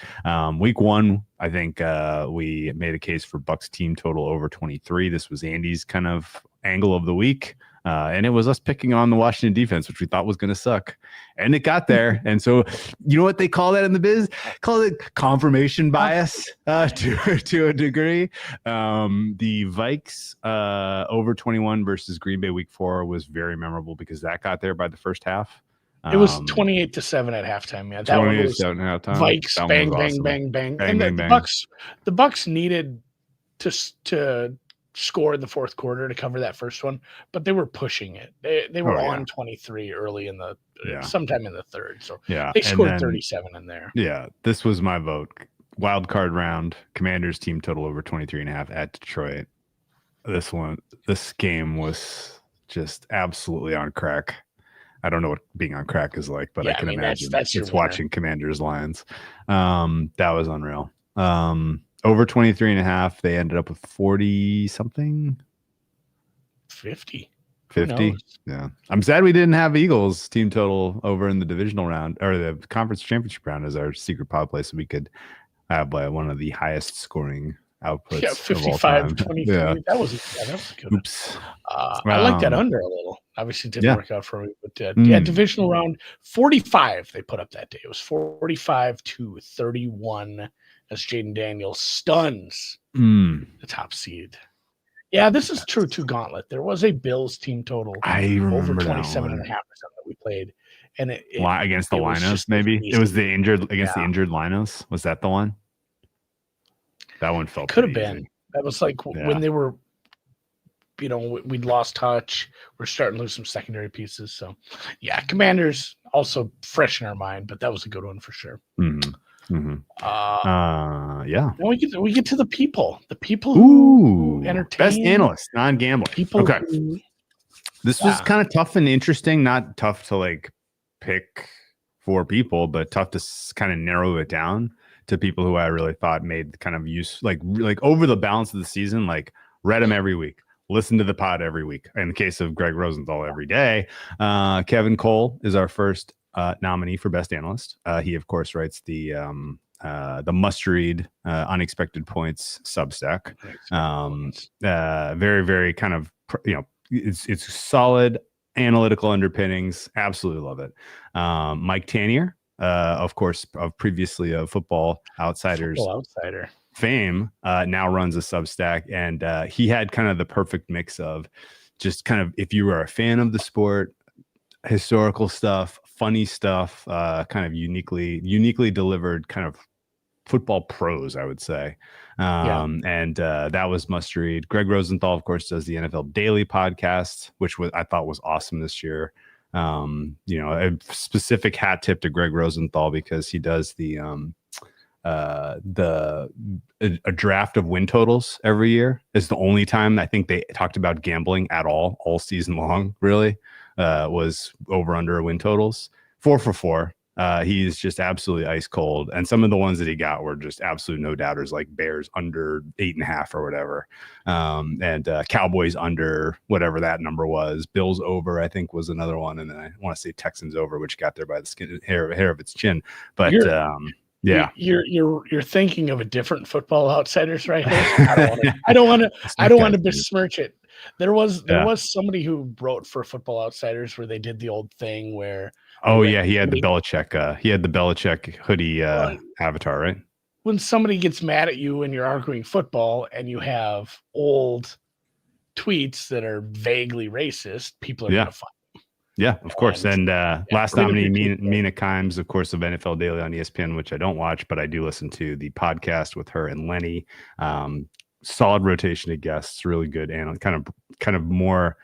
week 1, I think we made a case for Bucks team total over 23. This was Andy's kind of angle of the week. And it was us picking on the Washington defense, which we thought was going to suck. And it got there. And so, you know what they call that in the biz? Call it confirmation bias to a degree. The Vikes over 21 versus Green Bay week 4 was very memorable because that got there by the first half. It was 28-7 at halftime. Yeah, that one was 28-7 at halftime. Vikes, bang, awesome. bang. And the Bucks needed to score in the fourth quarter to cover that first one, but they were pushing it. They were on 23 early in the sometime in the third. So they scored 37 in there. Yeah, this was my vote. Wild card round, Commanders team total over 23.5 at Detroit. This game was just absolutely on crack. I don't know what being on crack is like, but I can imagine it's watching Commanders Lions. That was unreal. Over 23.5, they ended up with 40 something. 50. Yeah. I'm sad we didn't have Eagles team total over in the divisional round or the conference championship round as our secret pod play, so we could have one of the highest scoring outputs. Yeah, 55-23. Yeah. That was good. Oops. I like that under a little. Obviously it didn't work out for me, but divisional round 45 they put up that day. It was 45-31 as Jaden Daniels stuns the top seed. Yeah, this is true to Gauntlet. There was a Bills team total over 27.5% that we played. And it against the Linos, maybe? It was the injured the injured Linos. Was that the one? That one felt could have been. That was like when they were, we'd lost touch. We're starting to lose some secondary pieces. So, yeah, Commanders also fresh in our mind, but that was a good one for sure. Mm-hmm. Now we get to the people who entertain. Best analyst, non-gambler. People. Okay. This was kind of tough and interesting. Not tough to pick 4 people, but tough to kind of narrow it down to people who I really thought made kind of use, like over the balance of the season, like read them every week, listen to the pod every week. In the case of Greg Rosenthal, every day. Kevin Cole is our first nominee for Best Analyst. He, of course, writes the must-read Unexpected Points Substack. Very, very kind of, it's solid analytical underpinnings. Absolutely love it. Mike Tanier, of course, of previously of Football Outsiders fame, now runs a Substack, and he had kind of the perfect mix of just kind of, if you were a fan of the sport, historical stuff, funny stuff, kind of uniquely delivered kind of football prose, I would say. And that was must read. Greg Rosenthal, of course, does the NFL Daily podcast, which I thought was awesome this year. A specific hat tip to Greg Rosenthal because he does a draft of win totals every year. Is the only time I think they talked about gambling at all season long, really, was over under win totals. 4 for 4. He's just absolutely ice cold. And some of the ones that he got were just absolute no doubters, like Bears under 8.5 or whatever. And Cowboys under whatever that number was. Bills over, I think, was another one. And then I want to say Texans over, which got there by the hair of its chin. But you're thinking of a different Football Outsiders right here. I don't want to besmirch it. There was somebody who wrote for Football Outsiders where they did the old thing where he had the Belichick hoodie avatar, right? When somebody gets mad at you and you're arguing football and you have old tweets that are vaguely racist, people are gonna find them. Yeah, of course. And last nominee, Mina Kimes, of course, of NFL Daily on ESPN, which I don't watch, but I do listen to the podcast with her and Lenny. Solid rotation of guests, really good, and kind of more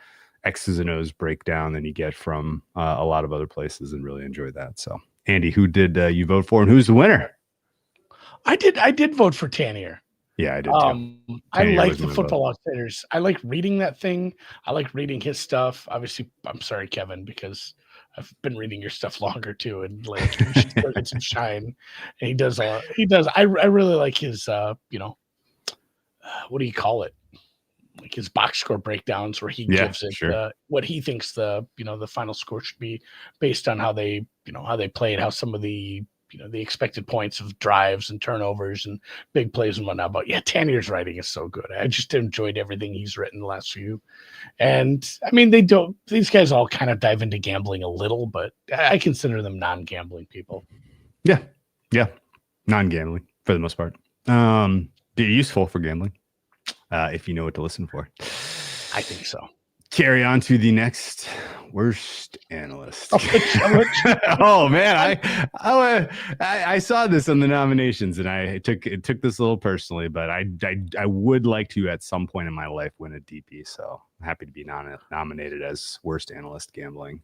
X's and O's breakdown than you get from a lot of other places, and really enjoyed that. So, Andy, who did you vote for, and who's the winner? I did vote for Tanier. Yeah, I did too. I like the Football Outsiders. I like reading that thing. I like reading his stuff. Obviously, I'm sorry, Kevin, because I've been reading your stuff longer too, and like you should still get some shine. And he does. I really like his. What do you call it? Like his box score breakdowns, where he gives it what he thinks the final score should be based on how they played, how some of the the expected points of drives and turnovers and big plays and whatnot. But yeah, Tanier's writing is so good. I just enjoyed everything he's written the last few. And I mean, these guys all kind of dive into gambling a little, but I consider them non-gambling people. Yeah. Non-gambling for the most part. Be useful for gambling if you know what to listen for. I think so. Carry on to the next worst analyst. Oh man, I saw this on the nominations, and I took this a little personally, but I would like to at some point in my life win a DP. So I'm happy to be nominated as worst analyst gambling.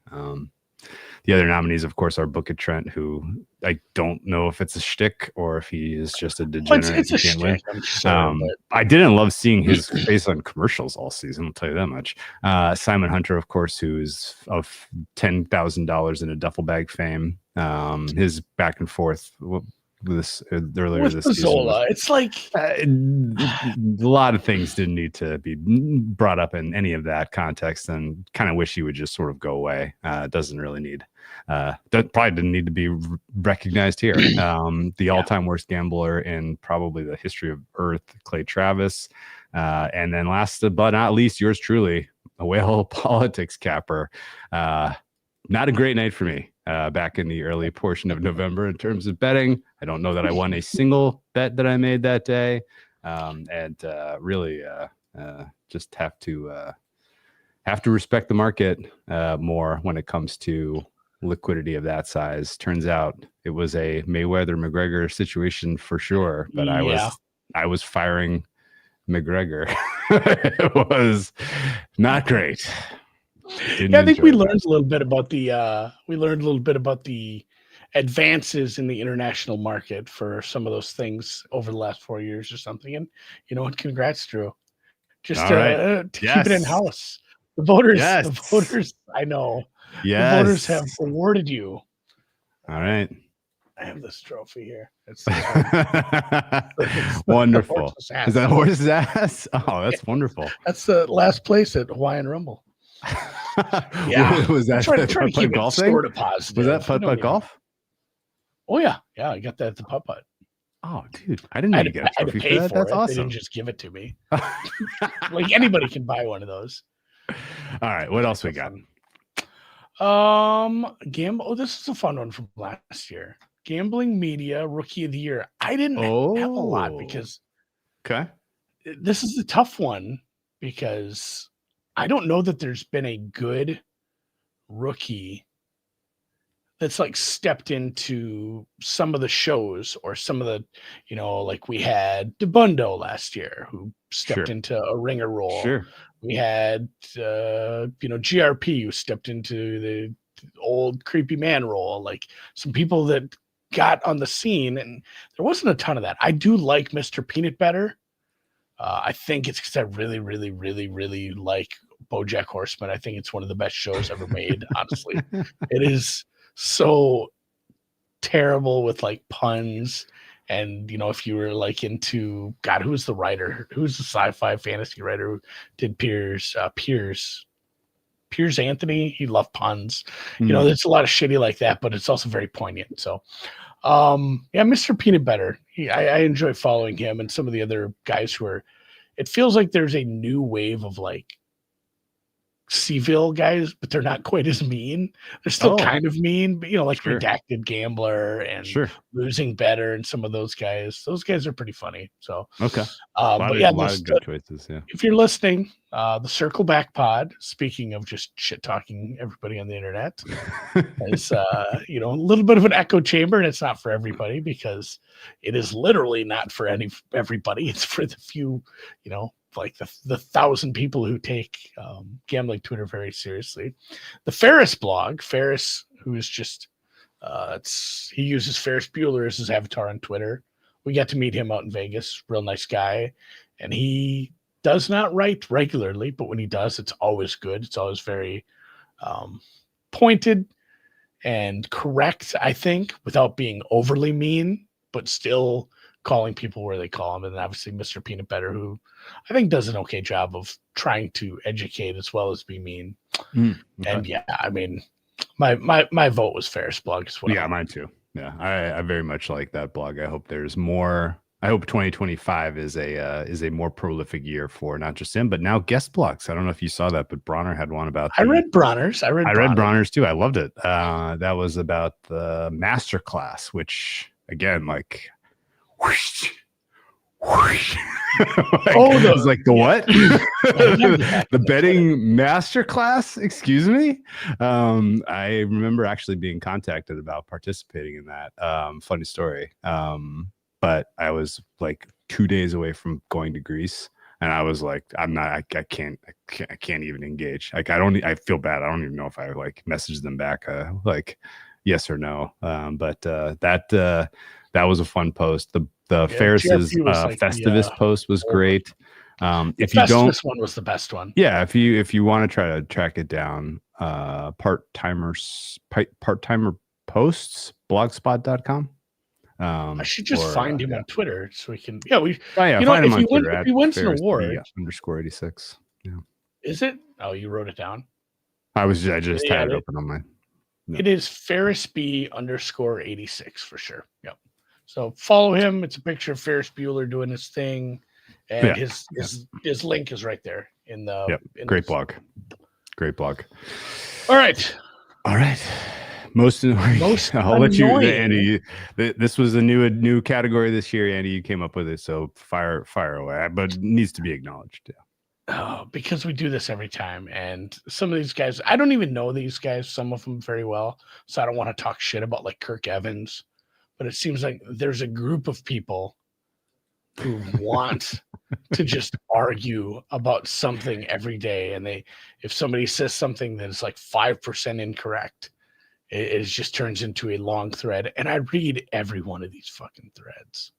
The other nominees, of course, are Book Trent, who I don't know if it's a shtick or if he is just a degenerate. It's a shtick. I didn't love seeing his face on commercials all season. I'll tell you that much. Simon Hunter, of course, who is of $10,000 in a duffel bag fame. His back and forth earlier this season. It's like a lot of things didn't need to be brought up in any of that context, and kind of wish he would just sort of go away. Doesn't really need that probably didn't need to be recognized here. The all-time worst gambler in probably the history of Earth, Clay Travis, and then last but not least, yours truly, a whale politics capper. Not a great night for me. Back in the early portion of November in terms of betting. I don't know that I won a single bet that I made that day. Really just have to respect the market more when it comes to liquidity of that size. Turns out it was a Mayweather-McGregor situation for sure, but I was firing McGregor. It was not great. I think we learned a little bit about the advances in the international market for some of those things over the last 4 years or something. And you know what? Congrats, Drew. Just to keep it in house. The voters, I know. Yes. The voters have awarded you All right. I have this trophy here. It's wonderful. Is that horse's ass? Oh, that's wonderful. That's the last place at Hawaiian Rumble. Yeah. Was that trying to keep it golf sort of positive. Was that putt golf? Oh yeah. Yeah, I got that at the putt. Oh, dude. I didn't know you got a trophy for that. That's awesome. They didn't just give it to me. Like anybody can buy one of those. All right. What else we got? This is a fun one from last year. Gambling Media Rookie of the Year. I didn't have a lot because this is a tough one because I don't know that there's been a good rookie that's like stepped into some of the shows or some of the, like we had DeBundo last year who stepped into a ringer role. Sure. We had, GRP who stepped into the old creepy man role, like some people that got on the scene, and there wasn't a ton of that. I do like Mr. Peanut better. I think it's because I really, really, really, really like BoJack Horseman. I think it's one of the best shows ever made, honestly. It is so terrible with like puns. And, if you were like into, God, who's the writer? Who's the sci-fi fantasy writer who did Piers Anthony? He loved puns. There's a lot of shitty like that, but it's also very poignant. So, Mr. Peanut Butter. I enjoy following him and some of the other guys who are, it feels like there's a new wave of like Seville guys, but they're not quite as mean. They're still kind of mean, but Redacted Gambler and Losing Better and some of those guys. Those guys are pretty funny. So a lot of good choices. Yeah. If you're listening, the Circle Back Pod, speaking of just shit talking everybody on the internet, is a little bit of an echo chamber, and it's not for everybody because it is literally not for everybody. It's for the few, like the 1,000 people who take gambling Twitter very seriously. The Ferris blog, Ferris, who is just he uses Ferris Bueller as his avatar on Twitter. We got to meet him out in Vegas. Real nice guy, and he does not write regularly, but when he does, it's always good. It's always very pointed and correct, I think, without being overly mean, but still calling people where they call them. And then obviously Mr. Peanut Butter, who I think does an okay job of trying to educate as well as be mean. And I mean, my vote was Ferris blog as well. Yeah, mine too. Yeah, I very much like that blog. I hope there's more. I hope 2025 is a more prolific year for not just him, but now guest blogs. I don't know if you saw that, but Bronner had one about. I read Bronner's. I read Bronner's too. I loved it. That was about the masterclass, which again, like. Whoosh, whoosh. It was like the what? The betting masterclass? Excuse me. I remember actually being contacted about participating in that. Funny story. But I was like 2 days away from going to Greece, and I was like, I can't even engage. Like I feel bad. I don't even know if I like messaged them back like yes or no. But that was a fun post. The Ferris's Festivus post was great. If you don't, this one was the best one. Yeah, if you want to try to track it down, part-timer posts, blogspot.com. I should just find him on Twitter so we can. Find him on Twitter. If he wins an award, _86. Yeah. Is it? Oh, you wrote it down. I just had it open on mine. No. It is Ferris B _86 for sure. Yep. So follow him. It's a picture of Ferris Bueller doing his thing, and his link is right there in the. Yep. Great blog. All right. Most annoying. I'll let you, Andy. This was a new category this year, Andy. You came up with it, so fire away. But it needs to be acknowledged. Yeah. Oh, because we do this every time, and some of these guys, I don't even know these guys. Some of them very well, so I don't want to talk shit about like Kirk Evans. But it seems like there's a group of people who want to just argue about something every day, and if somebody says something that is like 5% incorrect, it just turns into a long thread, and I read every one of these fucking threads.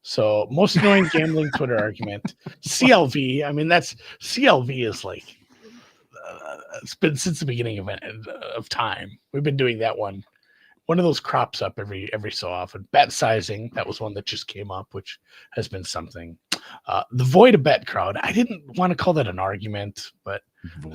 So most annoying gambling Twitter argument, CLV. I mean, CLV is like it's been since the beginning of time. We've been doing that one one of those crops up every so often. Bet sizing, that was one that just came up, which has been something. The void of bet crowd. I didn't want to call that an argument, but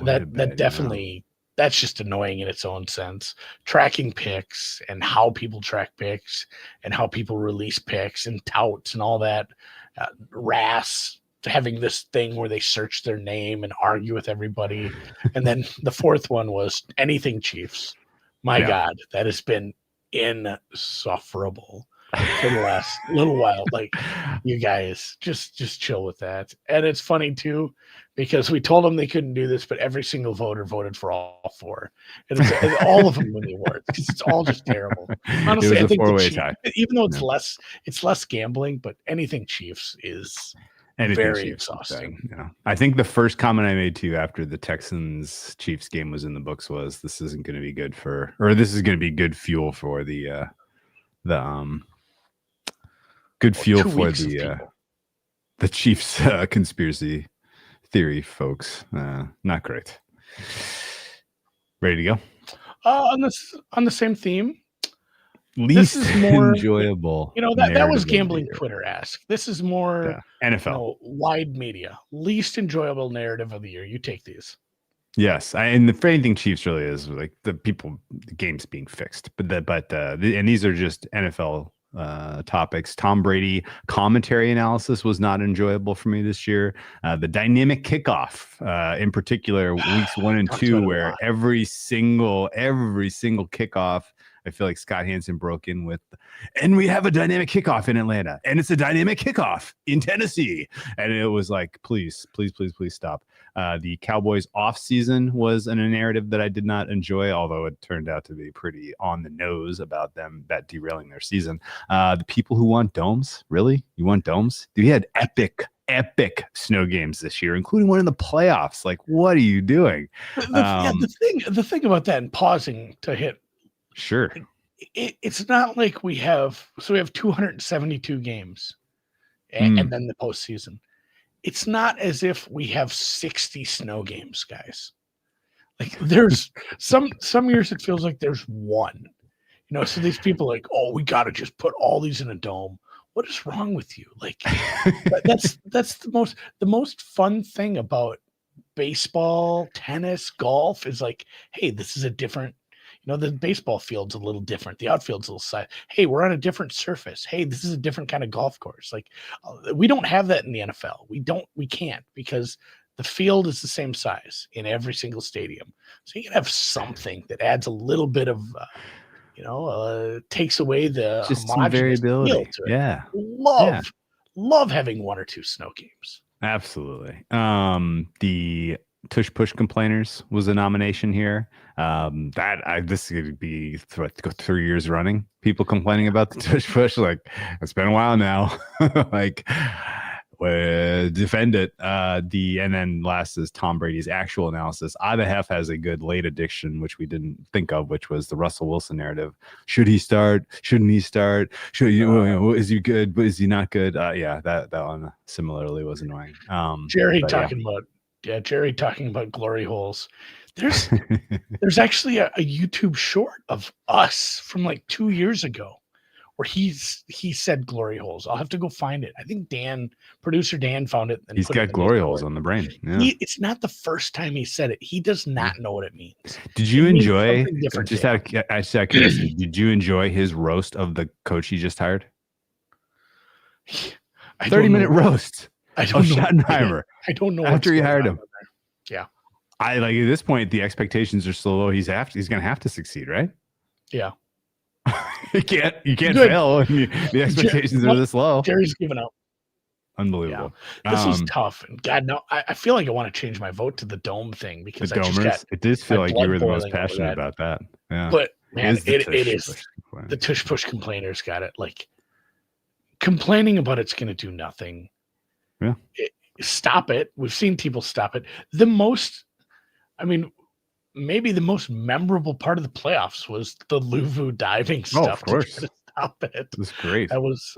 that definitely that's just annoying in its own sense. Tracking picks and how people track picks and how people release picks and touts and all that. RAS having this thing where they search their name and argue with everybody. And then the fourth one was anything Chiefs. My God, that has been insufferable for the last little while. Like, you guys just chill with that. And it's funny too, because we told them they couldn't do this, but every single voter voted for all four, and all of them win the awards because it's all just terrible. Honestly, I think even though it's less gambling, but anything Chiefs is very exhausting. I think the first comment I made to you after the Texans Chiefs game was in the books was this isn't going to be good this is going to be good fuel for the good fuel for the Chiefs conspiracy theory folks. Not great. Ready to go? On the same theme. Least enjoyable. That was gambling Twitter-esque. This is more NFL wide media. Least enjoyable narrative of the year. You take these. Yes, and the anything Chiefs really is like the games being fixed, and these are just NFL topics. Tom Brady commentary analysis was not enjoyable for me this year. The dynamic kickoff, in particular, weeks 1 and 2, where every single kickoff, I feel like Scott Hansen broke in with, and we have a dynamic kickoff in Atlanta, and it's a dynamic kickoff in Tennessee. And it was like, please stop. The Cowboys off season was a narrative that I did not enjoy, although it turned out to be pretty on the nose about them that derailing their season. The people who want domes, really? You want domes? Dude, he had epic snow games this year, including one in the playoffs. Like, what are you doing? The thing about that, and pausing to hit. Sure. It's not like we have 272 games and then the postseason. It's not as if we have 60 snow games, guys. Like, there's some years it feels like there's one. So these people are like, oh, we got to just put all these in a dome. What is wrong with you? Like, that's the most fun thing about baseball, tennis, golf is like, hey, this is a different. The baseball field's a little different. The outfield's a little side. Hey, we're on a different surface. Hey, this is a different kind of golf course. Like, we don't have that in the NFL. We can't, because the field is the same size in every single stadium. So you can have something that adds a little bit of, takes away the just some variability. Yeah. Love having 1 or 2 snow games. Absolutely. The Tush Push Complainers was a nomination here. This could be 3 years running. People complaining about the Tush Push. Like, it's been a while now. Like, defend it. And then last is Tom Brady's actual analysis. Either half has a good late addiction, which we didn't think of, which was the Russell Wilson narrative. Should he start? Shouldn't he start? Is he good? But is he not good? That one similarly was annoying. Jerry talking about glory holes. There's actually a YouTube short of us from like 2 years ago where he said glory holes. I'll have to go find it. I think producer Dan found it. And he's got glory holes on the brain. Yeah. It's not the first time he said it. He does not know what it means. Did you enjoy, just out of curiosity, did you enjoy his roast of the coach he just hired? 30-minute roast. I don't know. Schottenheimer. I don't know. After you hired him. Yeah. I like at this point, the expectations are so low. He's going to have to succeed, right? Yeah. you can't fail when the expectations are this low. Jerry's given up. Unbelievable. Yeah. This was tough. And God, no, I feel like I want to change my vote to the dome thing because the domers. It does feel like you were the most passionate about that. Yeah. But man, it is the Tush Push Complainers got it. Like, complaining about it's going to do nothing. Yeah. Stop it. We've seen people stop it. Maybe the most memorable part of the playoffs was the Luvu diving stuff. Of course. To stop it. It was great. That was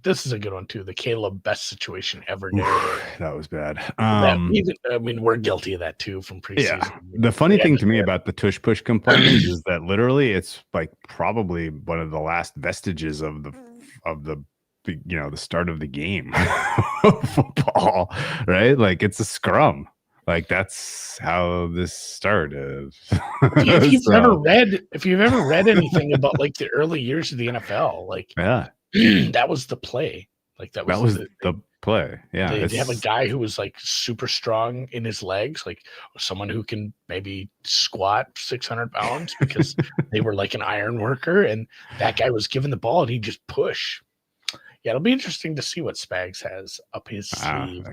this is a good one too. The Caleb best situation ever narrative. That was bad. We're guilty of that too from preseason. Yeah. The funny thing to me about the tush push complainers is that literally it's like probably one of the last vestiges of the the start of the game football, right? Like it's a scrum. Like that's how this started. If you've ever read anything about like the early years of the NFL, like that was the play. Like that was the play. Yeah. They have a guy who was like super strong in his legs, like someone who can maybe squat 600 pounds because they were like an iron worker, and that guy was given the ball and he'd just push. Yeah, it'll be interesting to see what Spags has up his sleeve.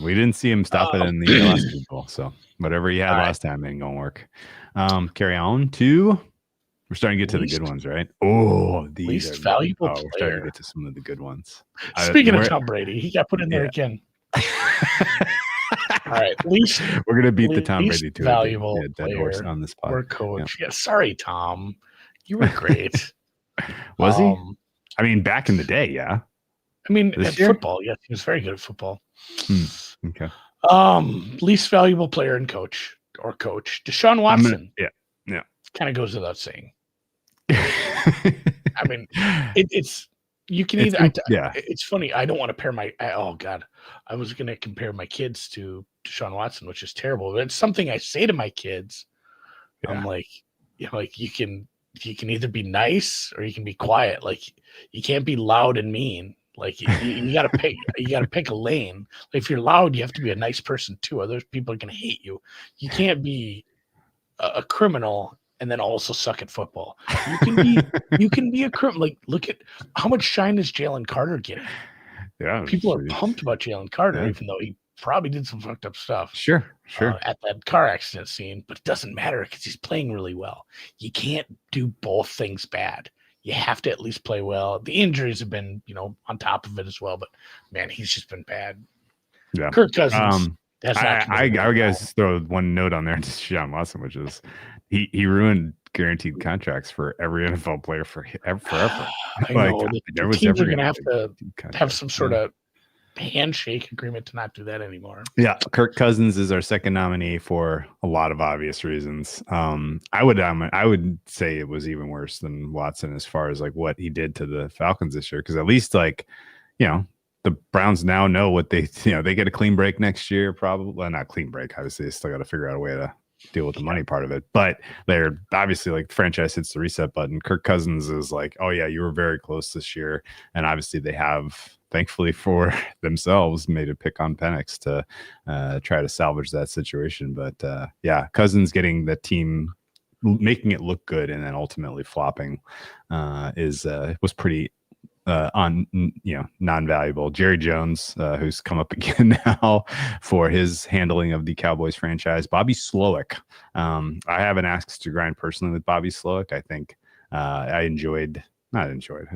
We didn't see him stop it in the last Super Bowl, so whatever he had last time ain't gonna work. Carry on to. We're starting to get to the good ones, right? Oh, the least valuable player. We're starting to get to some of the good ones. Speaking of Tom Brady, he got put in there again. All right, we're gonna beat the Tom Brady too. Valuable player on this pod. Or coach. Yeah, sorry, Tom. You were great. Was he? I mean, back in the day, yeah. I mean, at football, yes, he was very good at football. Okay. Least valuable player and coach. Deshaun Watson. Yeah. Kind of goes without saying. I mean, it's you can either. It's funny. I don't want to pair oh God, I was going to compare my kids to Deshaun Watson, which is terrible. But it's something I say to my kids. Yeah. I'm like, you can either be nice or you can be quiet. Like you can't be loud and mean. Like you got to pick. You got to pick a lane. Like, if you're loud, you have to be a nice person too. Other people are going to hate you. You can't be a criminal and then also suck at football. You can be a criminal. Like, look at how much shine is Jalen Carter getting. Yeah, people are pumped about Jalen Carter, even though he probably did some fucked up stuff. Sure. At that car accident scene, but it doesn't matter because he's playing really well. You can't do both things bad. You have to at least play well. The injuries have been, on top of it as well. But man, he's just been bad. Yeah, Kirk Cousins. I guys throw one note on there to Deshaun Watson, which is he ruined guaranteed contracts for every NFL player forever. I know. The teams are going to have to have some sort of handshake agreement to not do that anymore. Yeah, Kirk Cousins is our second nominee for a lot of obvious reasons. I would say it was even worse than Watson as far as like what he did to the Falcons this year, because at least the Browns now know what they get a clean break next year, probably. Well, not clean break. Obviously, they still got to figure out a way to deal with the money part of it. But they're obviously like the franchise hits the reset button. Kirk Cousins is like, oh yeah, you were very close this year. And obviously they have, thankfully for themselves, made a pick on Penix to try to salvage that situation. But Cousins getting the team, making it look good and then ultimately flopping was pretty non-valuable. Jerry Jones, who's come up again now for his handling of the Cowboys franchise. Bobby Slowick. I have an axe to grind personally with Bobby Slowick. I think I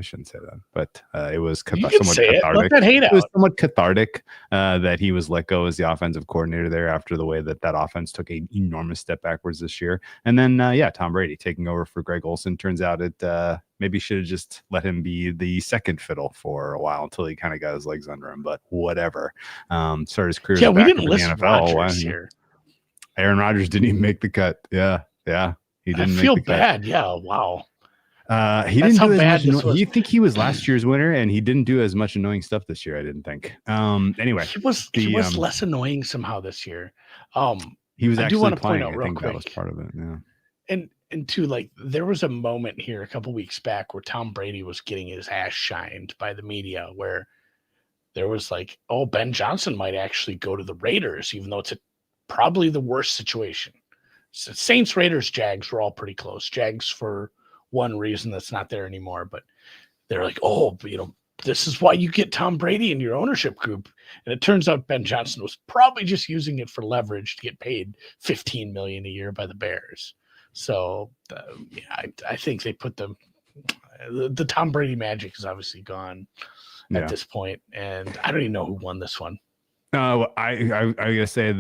shouldn't say that, but it was somewhat cathartic. It was somewhat cathartic that he was let go as the offensive coordinator there after the way that offense took an enormous step backwards this year. And then, Tom Brady taking over for Greg Olsen. Turns out it maybe should have just let him be the second fiddle for a while until he kind of got his legs under him, but whatever. Started his career we didn't list Rodgers here. Aaron Rodgers didn't even make the cut. Yeah. He didn't. I feel bad. Yeah. Wow. He didn't do as much. You think he was last year's winner, and he didn't do as much annoying stuff this year. I didn't think. Anyway, he was less annoying somehow this year. He was actually playing. I think that was part of it. Yeah. And two, like there was a moment here a couple weeks back where Tom Brady was getting his ass shined by the media, where there was like, oh, Ben Johnson might actually go to the Raiders, even though it's probably the worst situation. So Saints, Raiders, Jags were all pretty close. Jags for one reason that's not there anymore, but they're like, oh, this is why you get Tom Brady in your ownership group. And it turns out Ben Johnson was probably just using it for leverage to get paid $15 million a year by the Bears. So I think they put the Tom Brady magic is obviously gone at this point, and I don't even know who won this one. I gotta say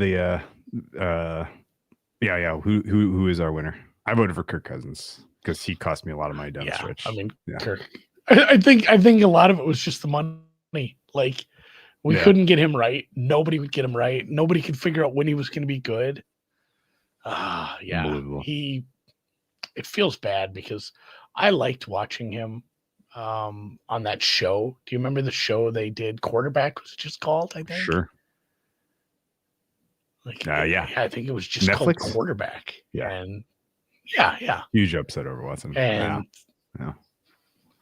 who is our winner? I voted for Kirk Cousins because he cost me a lot of money down the stretch. I mean, Kirk. I think a lot of it was just the money. Like we couldn't get him right. Nobody would get him right. Nobody could figure out when he was going to be good. Yeah. It feels bad because I liked watching him on that show. Do you remember the show they did? Quarterback was it just called, I think? Sure. Yeah. I think it was just Netflix? called Quarterback. Yeah. And yeah. Huge upset over Watson. And yeah.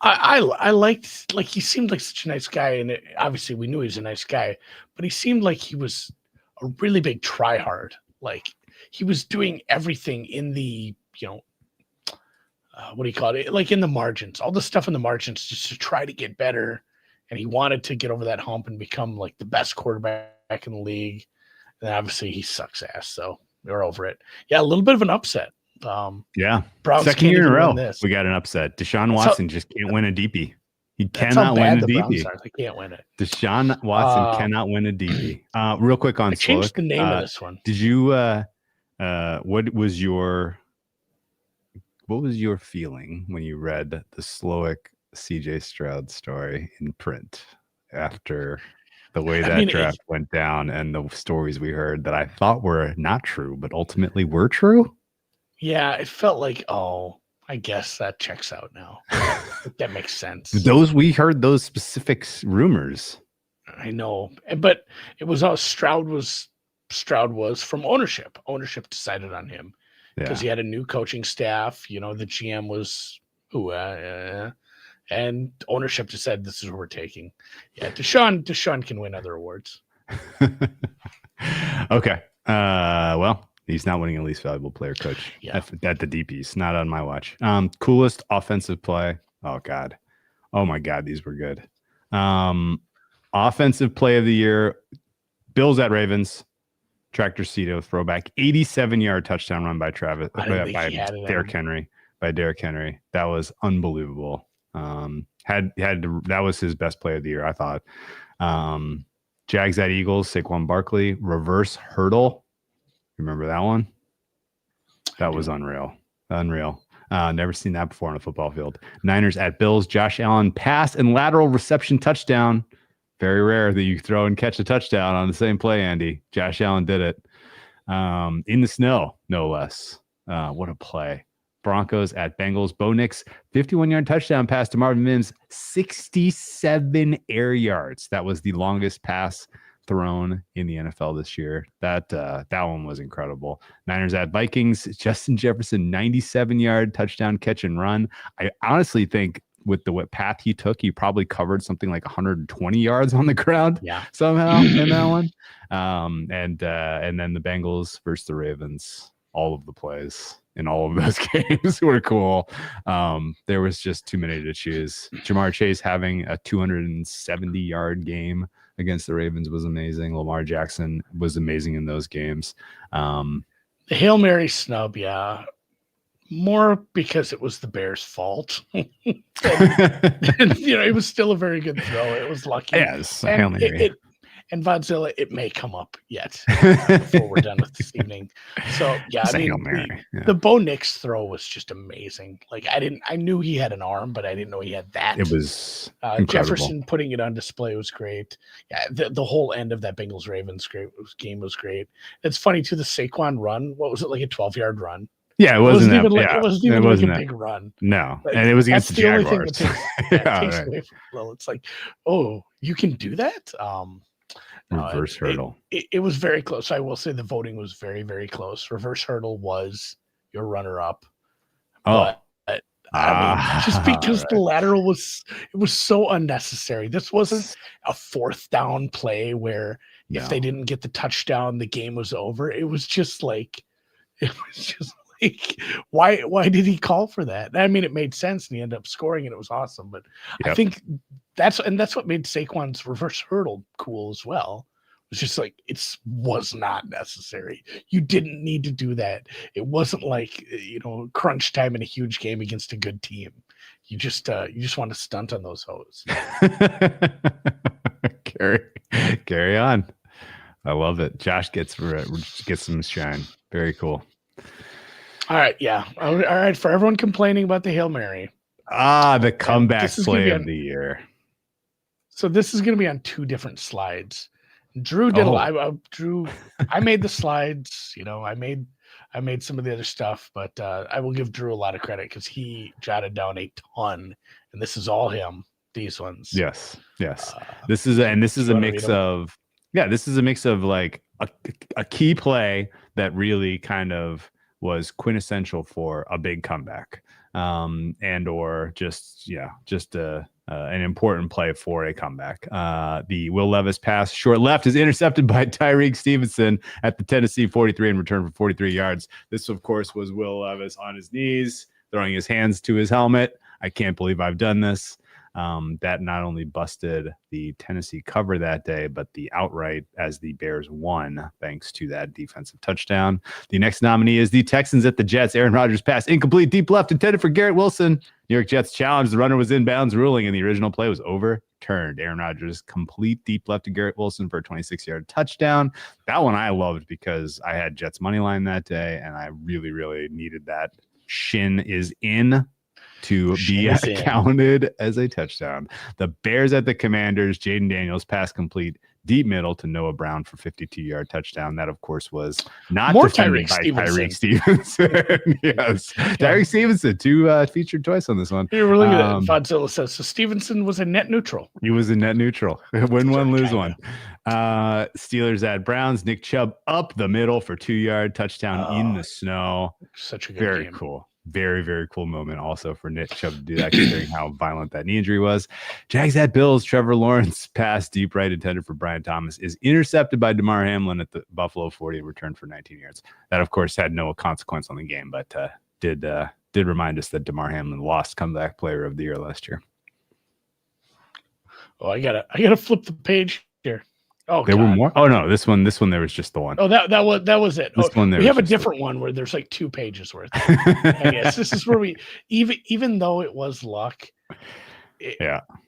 I liked, like, he seemed like such a nice guy, and obviously we knew he was a nice guy, but he seemed like he was a really big tryhard. Like he was doing everything in the, what do you call it? Like in the margins, all the stuff in the margins just to try to get better. And he wanted to get over that hump and become like the best quarterback in the league. And obviously he sucks ass. So we're over it. Yeah. A little bit of an upset. Browns second year in a row we got an upset. Deshaun Watson just can't win a Deepie. He cannot win a Deepie. They can't win it. Deshaun Watson cannot win a Deepie. Real quick on change the name of this one. Did you what was your feeling when you read the Slowick CJ Stroud story in print after the way that draft went down and the stories we heard that I thought were not true but ultimately were true? Yeah, it felt like, I guess that checks out now. That makes sense. We heard those specific rumors. I know, but it was all Stroud was from ownership. Ownership decided on him because he had a new coaching staff. The GM was and ownership decided this is what we're taking. Yeah, Deshaun can win other awards. Okay. Well. He's not winning a least valuable player coach at the Deepies. Not on my watch. Coolest offensive play. Oh, God. Oh, my God. These were good. Offensive play of the year. Bills at Ravens. Tractor Cito throwback. 87-yard touchdown run by Derrick Henry. That was unbelievable. That was his best play of the year, I thought. Jags at Eagles. Saquon Barkley. Reverse hurdle. Remember that one? That was unreal. Never seen that before on a football field. Niners at Bills. Josh Allen pass and lateral reception touchdown. Very rare that you throw and catch a touchdown on the same play, Andy. Josh Allen did it. In the snow, no less. What a play. Broncos at Bengals. Bo Nix, 51-yard touchdown pass to Marvin Mims. 67 air yards. That was the longest pass thrown in the NFL this year. That one was incredible. Niners at Vikings. Justin Jefferson, 97-yard touchdown catch and run. I honestly think with the path he took, he probably covered something like 120 yards on the ground somehow in that one. And then the Bengals versus the Ravens. All of the plays in all of those games were cool. There was just too many to choose. Jamar Chase having a 270-yard game against the Ravens was amazing. Lamar Jackson was amazing in those games. The Hail Mary snub, more because it was the Bears' fault. and, it was still a very good throw. It was lucky. Yes, Hail Mary. And Vodzilla, it may come up yet before we're done with this evening. So the Bo Nix throw was just amazing. Like I knew he had an arm, but I didn't know he had that. It was Jefferson putting it on display was great. Yeah, the whole end of that Bengals Ravens game was great. It's funny too. The Saquon run, what was it, like a 12-yard run? Yeah, it wasn't even a big run. No, and it was against the Jaguars. Takes away from, it's like, oh, you can do that. Reverse hurdle. It was very close. I will say the voting was very, very close. Reverse hurdle was your runner-up. But just because the lateral was so unnecessary. This wasn't a fourth down play where if they didn't get the touchdown, the game was over. It was just like, why did he call for that? I mean, it made sense and he ended up scoring and it was awesome. But I think that's what made Saquon's reverse hurdle cool as well. It was just like, it was not necessary. You didn't need to do that. It wasn't like, crunch time in a huge game against a good team. You just want to stunt on those hoes. Carry on. I love it. Josh gets some shine. Very cool. All right. Yeah. All right. For everyone complaining about the Hail Mary, The comeback play of the year. So this is going to be on 2 different slides. Drew did a lot. Drew, I made the slides. I made some of the other stuff, but I will give Drew a lot of credit because he jotted down a ton, and this is all him. These ones. Yes. This is a mix of like a key play that really kind of was quintessential for a big comeback, and or just an important play for a comeback. The Will Levis pass short left is intercepted by Tyreek Stevenson at the Tennessee 43 in return for 43 yards. This, of course, was Will Levis on his knees, throwing his hands to his helmet. I can't believe I've done this. That not only busted the Tennessee cover that day, but the outright as the Bears won thanks to that defensive touchdown. The next nominee is the Texans at the Jets. Aaron Rodgers pass incomplete deep left intended for Garrett Wilson. New York Jets challenge. The runner was inbounds ruling, and the original play was overturned. Aaron Rodgers complete deep left to Garrett Wilson for a 26-yard touchdown. That one I loved because I had Jets money line that day, and I really, really needed that. Shin is in to be counted as a touchdown. The Bears at the Commanders. Jaden Daniels pass complete deep middle to Noah Brown for 52-yard touchdown. That, of course, was not more defended by Tyreek Stevenson. Yes, Tyreek Stevenson featured twice on this one. Here we're looking at Vodzilla says so. Stevenson was a net neutral. He was a net neutral. Win one, lose one. Steelers at Browns. Nick Chubb up the middle for 2-yard touchdown in the snow. Such a good very game. Cool. Very, very cool moment also for Nick Chubb to do that, considering how violent that knee injury was. Jags at Bills. Trevor Lawrence pass deep right intended for Brian Thomas is intercepted by DeMar Hamlin at the Buffalo 40 and returned for 19 yards. That, of course, had no consequence on the game, but did remind us that DeMar Hamlin lost comeback player of the year last year. Oh, I gotta flip the page here. Oh, there were more. Oh no, this one there was just the one. Oh, that was it. This one there. We have a different one where there's like 2 pages worth. I guess this is where we even though it was luck.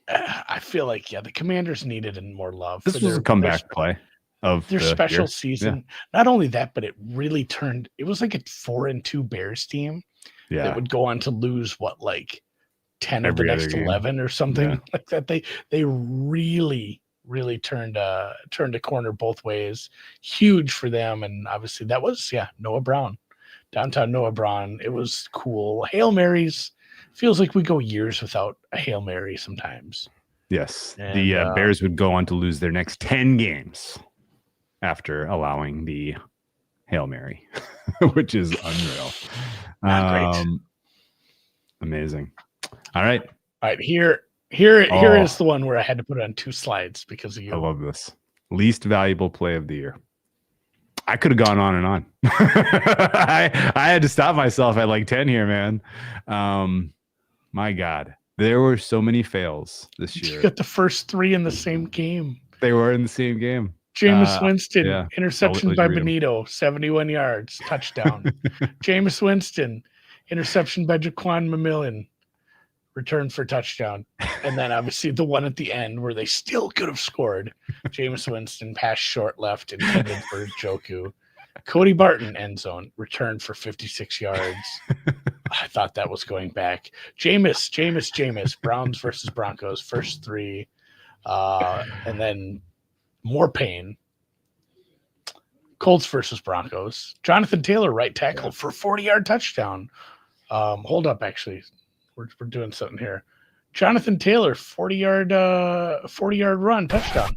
I feel like the Commanders needed more love. This was a comeback play of their special season. Not only that, but it really turned. It was like a 4-2 Bears team that would go on to lose 10 of the next 11 or something like that. They really turned a corner both ways. Huge for them. And obviously that was Noah Brown, downtown Noah Brown. It was cool. Hail Marys, feels like we go years without a Hail Mary sometimes. Yes. And the Bears would go on to lose their next 10 games after allowing the Hail Mary, which is unreal. Great. Amazing. All right. Here is the one where I had to put it on 2 slides because of you. I love this. Least valuable play of the year. I could have gone on and on. I had to stop myself at 10 here, man. My God. There were so many fails this year. You got the first 3 in the same game. They were in the same game. Jameis Winston, interception by Benito, 71 yards, touchdown. Jameis Winston, interception by Jaquan McMillan, return for touchdown. And then obviously the one at the end where they still could have scored. Jameis Winston pass short left intended for Joku. Cody Barton end zone, return for 56 yards. I thought that was going back. Jameis. Browns versus Broncos, first 3. And then more pain. Colts versus Broncos. Jonathan Taylor, right tackle for 40-yard touchdown. Hold up, actually. We're doing something here. Jonathan Taylor, 40-yard run, touchdown.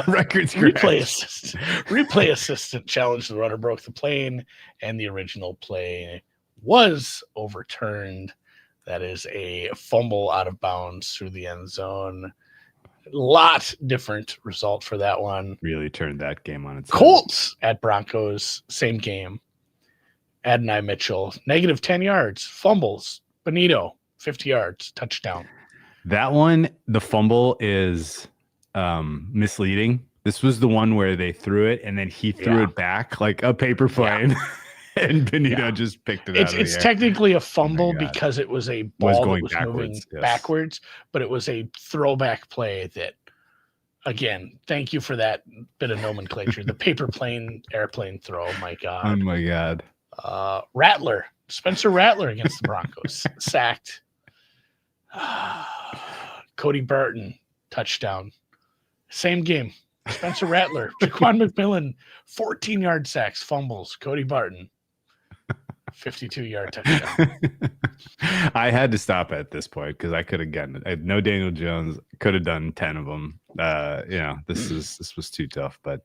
Records replay assistant challenged the runner, broke the plane, and the original play was overturned. That is a fumble out of bounds through the end zone. Lot different result for that one. Really turned that game on its Colts at Broncos, same game. Adonai Mitchell, negative 10 yards, fumbles. Benito, 50 yards, touchdown. That one, the fumble is misleading. This was the one where they threw it and then he threw it back like a paper plane. And Benito just picked it out of the air. It's technically a fumble because it was a ball that was moving backwards, but it was a throwback play that, again, thank you for that bit of nomenclature. The paper plane, airplane throw, my God. Oh, my God. Spencer Rattler against the Broncos, sacked Cody Barton, touchdown. Same game. Spencer Rattler, Jaquan McMillan, 14-yard sacks, fumbles. Cody Barton, 52-yard touchdown. I had to stop at this point because I could have gotten it. I had no Daniel Jones. Could have done 10 of them. This was too tough. But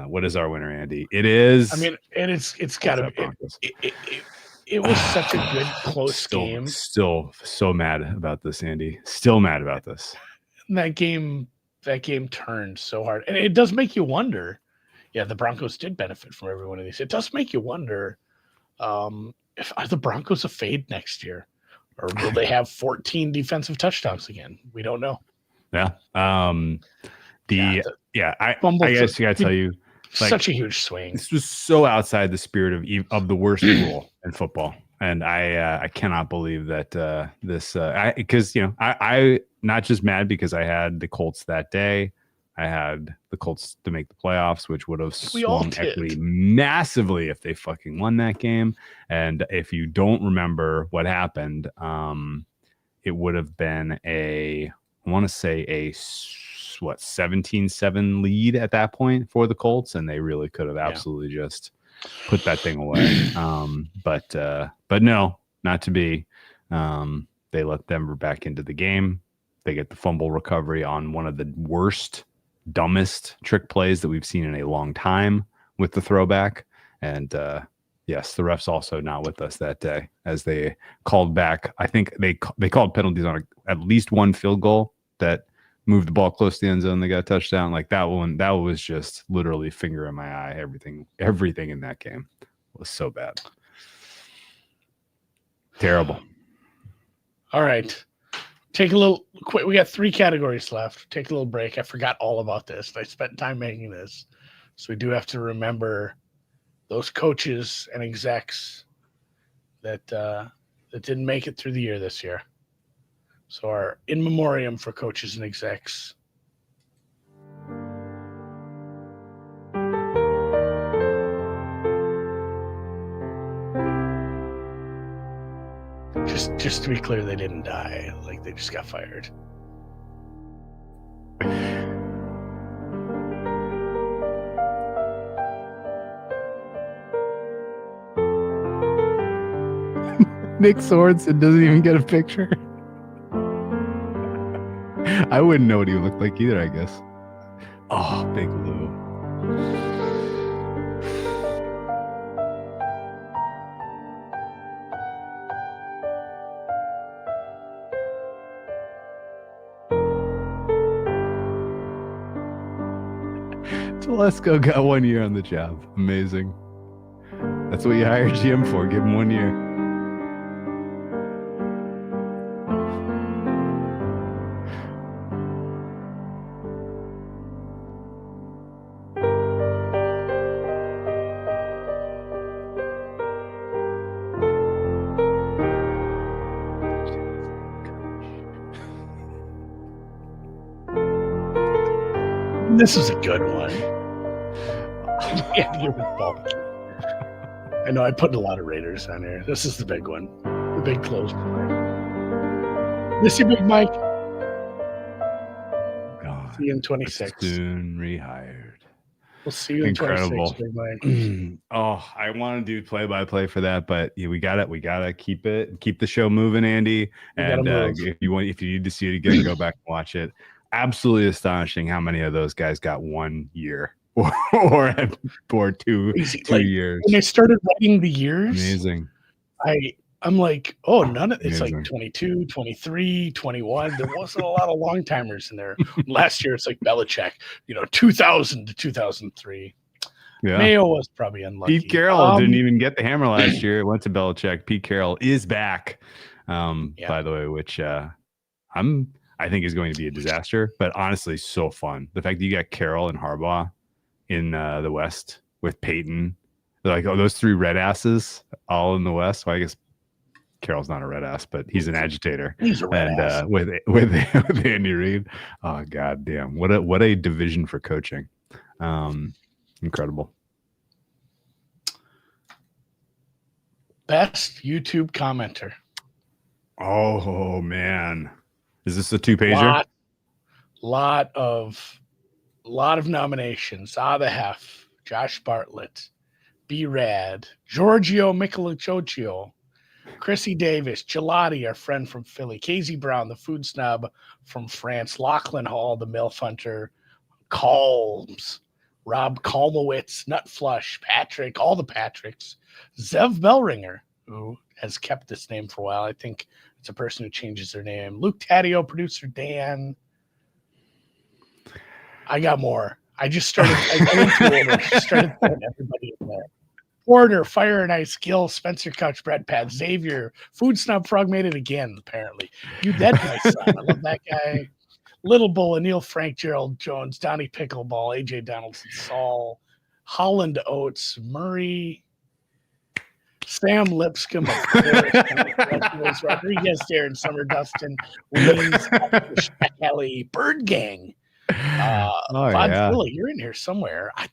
what is our winner, Andy? It is. I mean, and it's got to be. It was such a good close game. Still so mad about this, Andy. Still mad about this. That game turned so hard, and it does make you wonder. Yeah, the Broncos did benefit from every one of these. It does make you wonder if are the Broncos a fade next year, or will they have 14 defensive touchdowns again? We don't know. Yeah. I guess you gotta tell you, like, such a huge swing. This was so outside the spirit of the worst rule in football, and I cannot believe that because I not just mad because I had the Colts that day. I had the Colts to make the playoffs, which would have swung equity massively if they fucking won that game. And if you don't remember what happened, it would have been I want to say a 17-7 lead at that point for the Colts, and they really could have absolutely just put that thing away. But no, not to be. They let Denver back into the game. They get the fumble recovery on one of the worst, dumbest trick plays that we've seen in a long time with the throwback. And yes, the refs also not with us that day as they called back. I think they called penalties on at least one field goal that moved the ball close to the end zone. They got a touchdown. Like that one, that was just literally finger in my eye. Everything in that game was so bad. Terrible. All right. Take a little quick. We got 3 categories left. Take a little break. I forgot all about this. I spent time making this. So we do have to remember those coaches and execs that didn't make it through the year this year. So our in memoriam for coaches and execs. Just to be clear, they didn't die. Like, they just got fired. Nick Sorensen doesn't even get a picture. I wouldn't know what he looked like either, I guess. Oh, Big Lou. Telesco got 1 year on the job. Amazing. That's what you hired GM for. Give him 1 year. This is a good one. Yeah, you're bulky. I know I put a lot of Raiders on here. This is the big one. The big close play. Miss you, Big Mike. God, see you in 26. Soon rehired. We'll see you in 26, Big Mike. Oh, I want to do play-by-play for that, but yeah, we got it. We gotta keep the show moving, Andy. And if you need to see it again, go back and watch it. Absolutely astonishing how many of those guys got 1 year or two years. When they started writing the years, amazing. I'm like, oh, none of it's like 22, 23, 21. There wasn't a lot of long timers in there. Last year, it's like Belichick, 2000 to 2003. Yeah. Mayo was probably unlucky. Pete Carroll didn't even get the hammer last year. It went to Belichick. Pete Carroll is back, by the way, which I think is going to be a disaster, but honestly, so fun. The fact that you got Carroll and Harbaugh in the West with Peyton, like, those 3 red asses all in the West. Well, I guess Carroll's not a red ass, but he's an agitator. He's a red ass. With Andy Reid. Oh, God damn. What a division for coaching. Incredible. Best YouTube commenter. Oh man, is this a 2-pager? Lot of nominations. The Hef, Josh Bartlett, B-Rad, Giorgio Michelaccio, Chrissy Davis, Gelati, our friend from Philly, Casey Brown, the food snob from France, Lachlan Hall, the MILF hunter, Calms, Rob Kalmowitz, Nutflush, Patrick, all the Patricks, Zev Bellringer, who has kept this name for a while. I think it's a person who changes their name. Luke Taddeo, producer Dan. I got more. I just started. I went through over. Just started throwing everybody in there. Porter, Fire and Ice, Gill, Spencer Couch, Brett Pat, Xavier, Food Snob Frog made it again, apparently. You Dead, my son. I love that guy. Little Bull, Neil Frank, Gerald Jones, Donnie Pickleball, AJ Donaldson, Saul, Holland Oates, Murray, Sam Lipscomb, Rodriguez, Darren Summer, Dustin, Waynes, Kelly, Bird Gang. Vodzilla, you're in here somewhere. I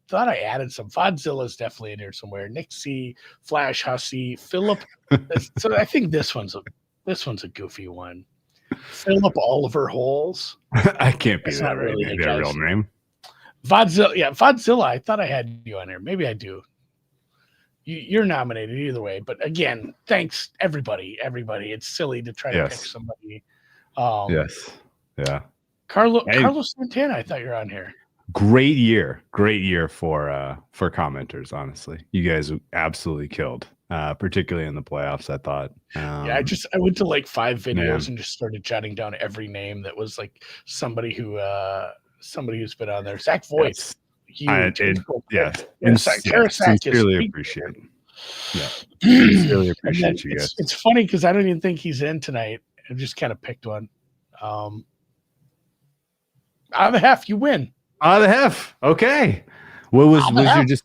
thought I added some. Vodzilla's definitely in here somewhere. Nick C, Flash Hussey, Philip. So I think this one's a goofy one. Philip Oliver Holes. I can't be that really a real name. Vodzilla. I thought I had you on here. Maybe I do. You're nominated either way. But again, thanks everybody. It's silly to try to pick somebody. Yes. Yeah. Carlos Santana, I thought you were on here. Great year for commenters. Honestly, you guys absolutely killed, particularly in the playoffs. I thought. I went to like 5 videos and just started jotting down every name that was like somebody who's been on there. Zach Voice, sincerely appreciate it. Yeah, sincerely appreciate you guys. It's funny because I don't even think he's in tonight. I just kind of picked one. Out of the Hef, you win. Out of the Hef. Okay. What was your just?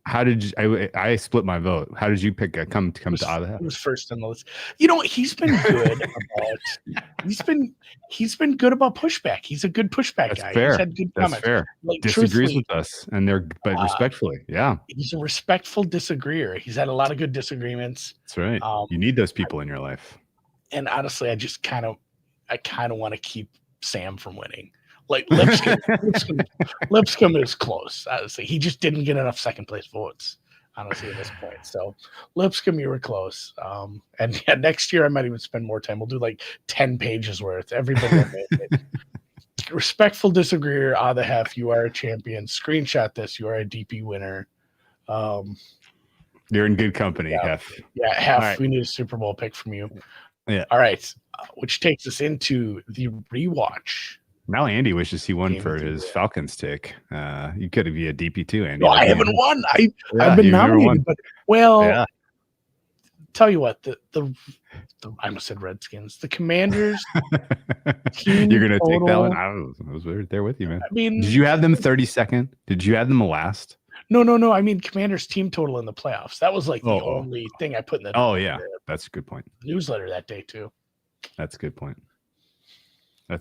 How did you? I split my vote. How did you pick? Come to Out of the Hef. He was first on the list. You know, he's been good about. He's been good about pushback. He's a good pushback guy. Fair. He's had good That's comments. fair. Like, disagrees with us, but respectfully. Yeah. He's a respectful disagreeer. He's had a lot of good disagreements. That's right. You need those people in your life. And honestly, I kind of want to keep Sam from winning. Like Lipscomb is close. Honestly, he just didn't get enough second place votes. Honestly, at this point, so Lipscomb, you were close. And yeah, next year I might even spend more time. We'll do like 10 pages worth. Everybody will make it. Respectful disagreeer. Out of the Hef, you are a champion. Screenshot this. You are a DP winner. You're in good company, Hef. Yeah, Hef. Right. We need a Super Bowl pick from you. Yeah. All right. Which takes us into the rewatch. Now Andy wishes he won for his Falcons take. You could be a DP too, Andy. No, I haven't won. I've been nominated, but tell you what, the I almost said Redskins. The Commanders. You're gonna take that one. I was there with you, man. I mean, did you have them 32nd? Did you have them last? No. I mean, Commanders team total in the playoffs. That was like the only thing I put in the. Oh yeah, that's a good point. Newsletter that day too. That's a good point. All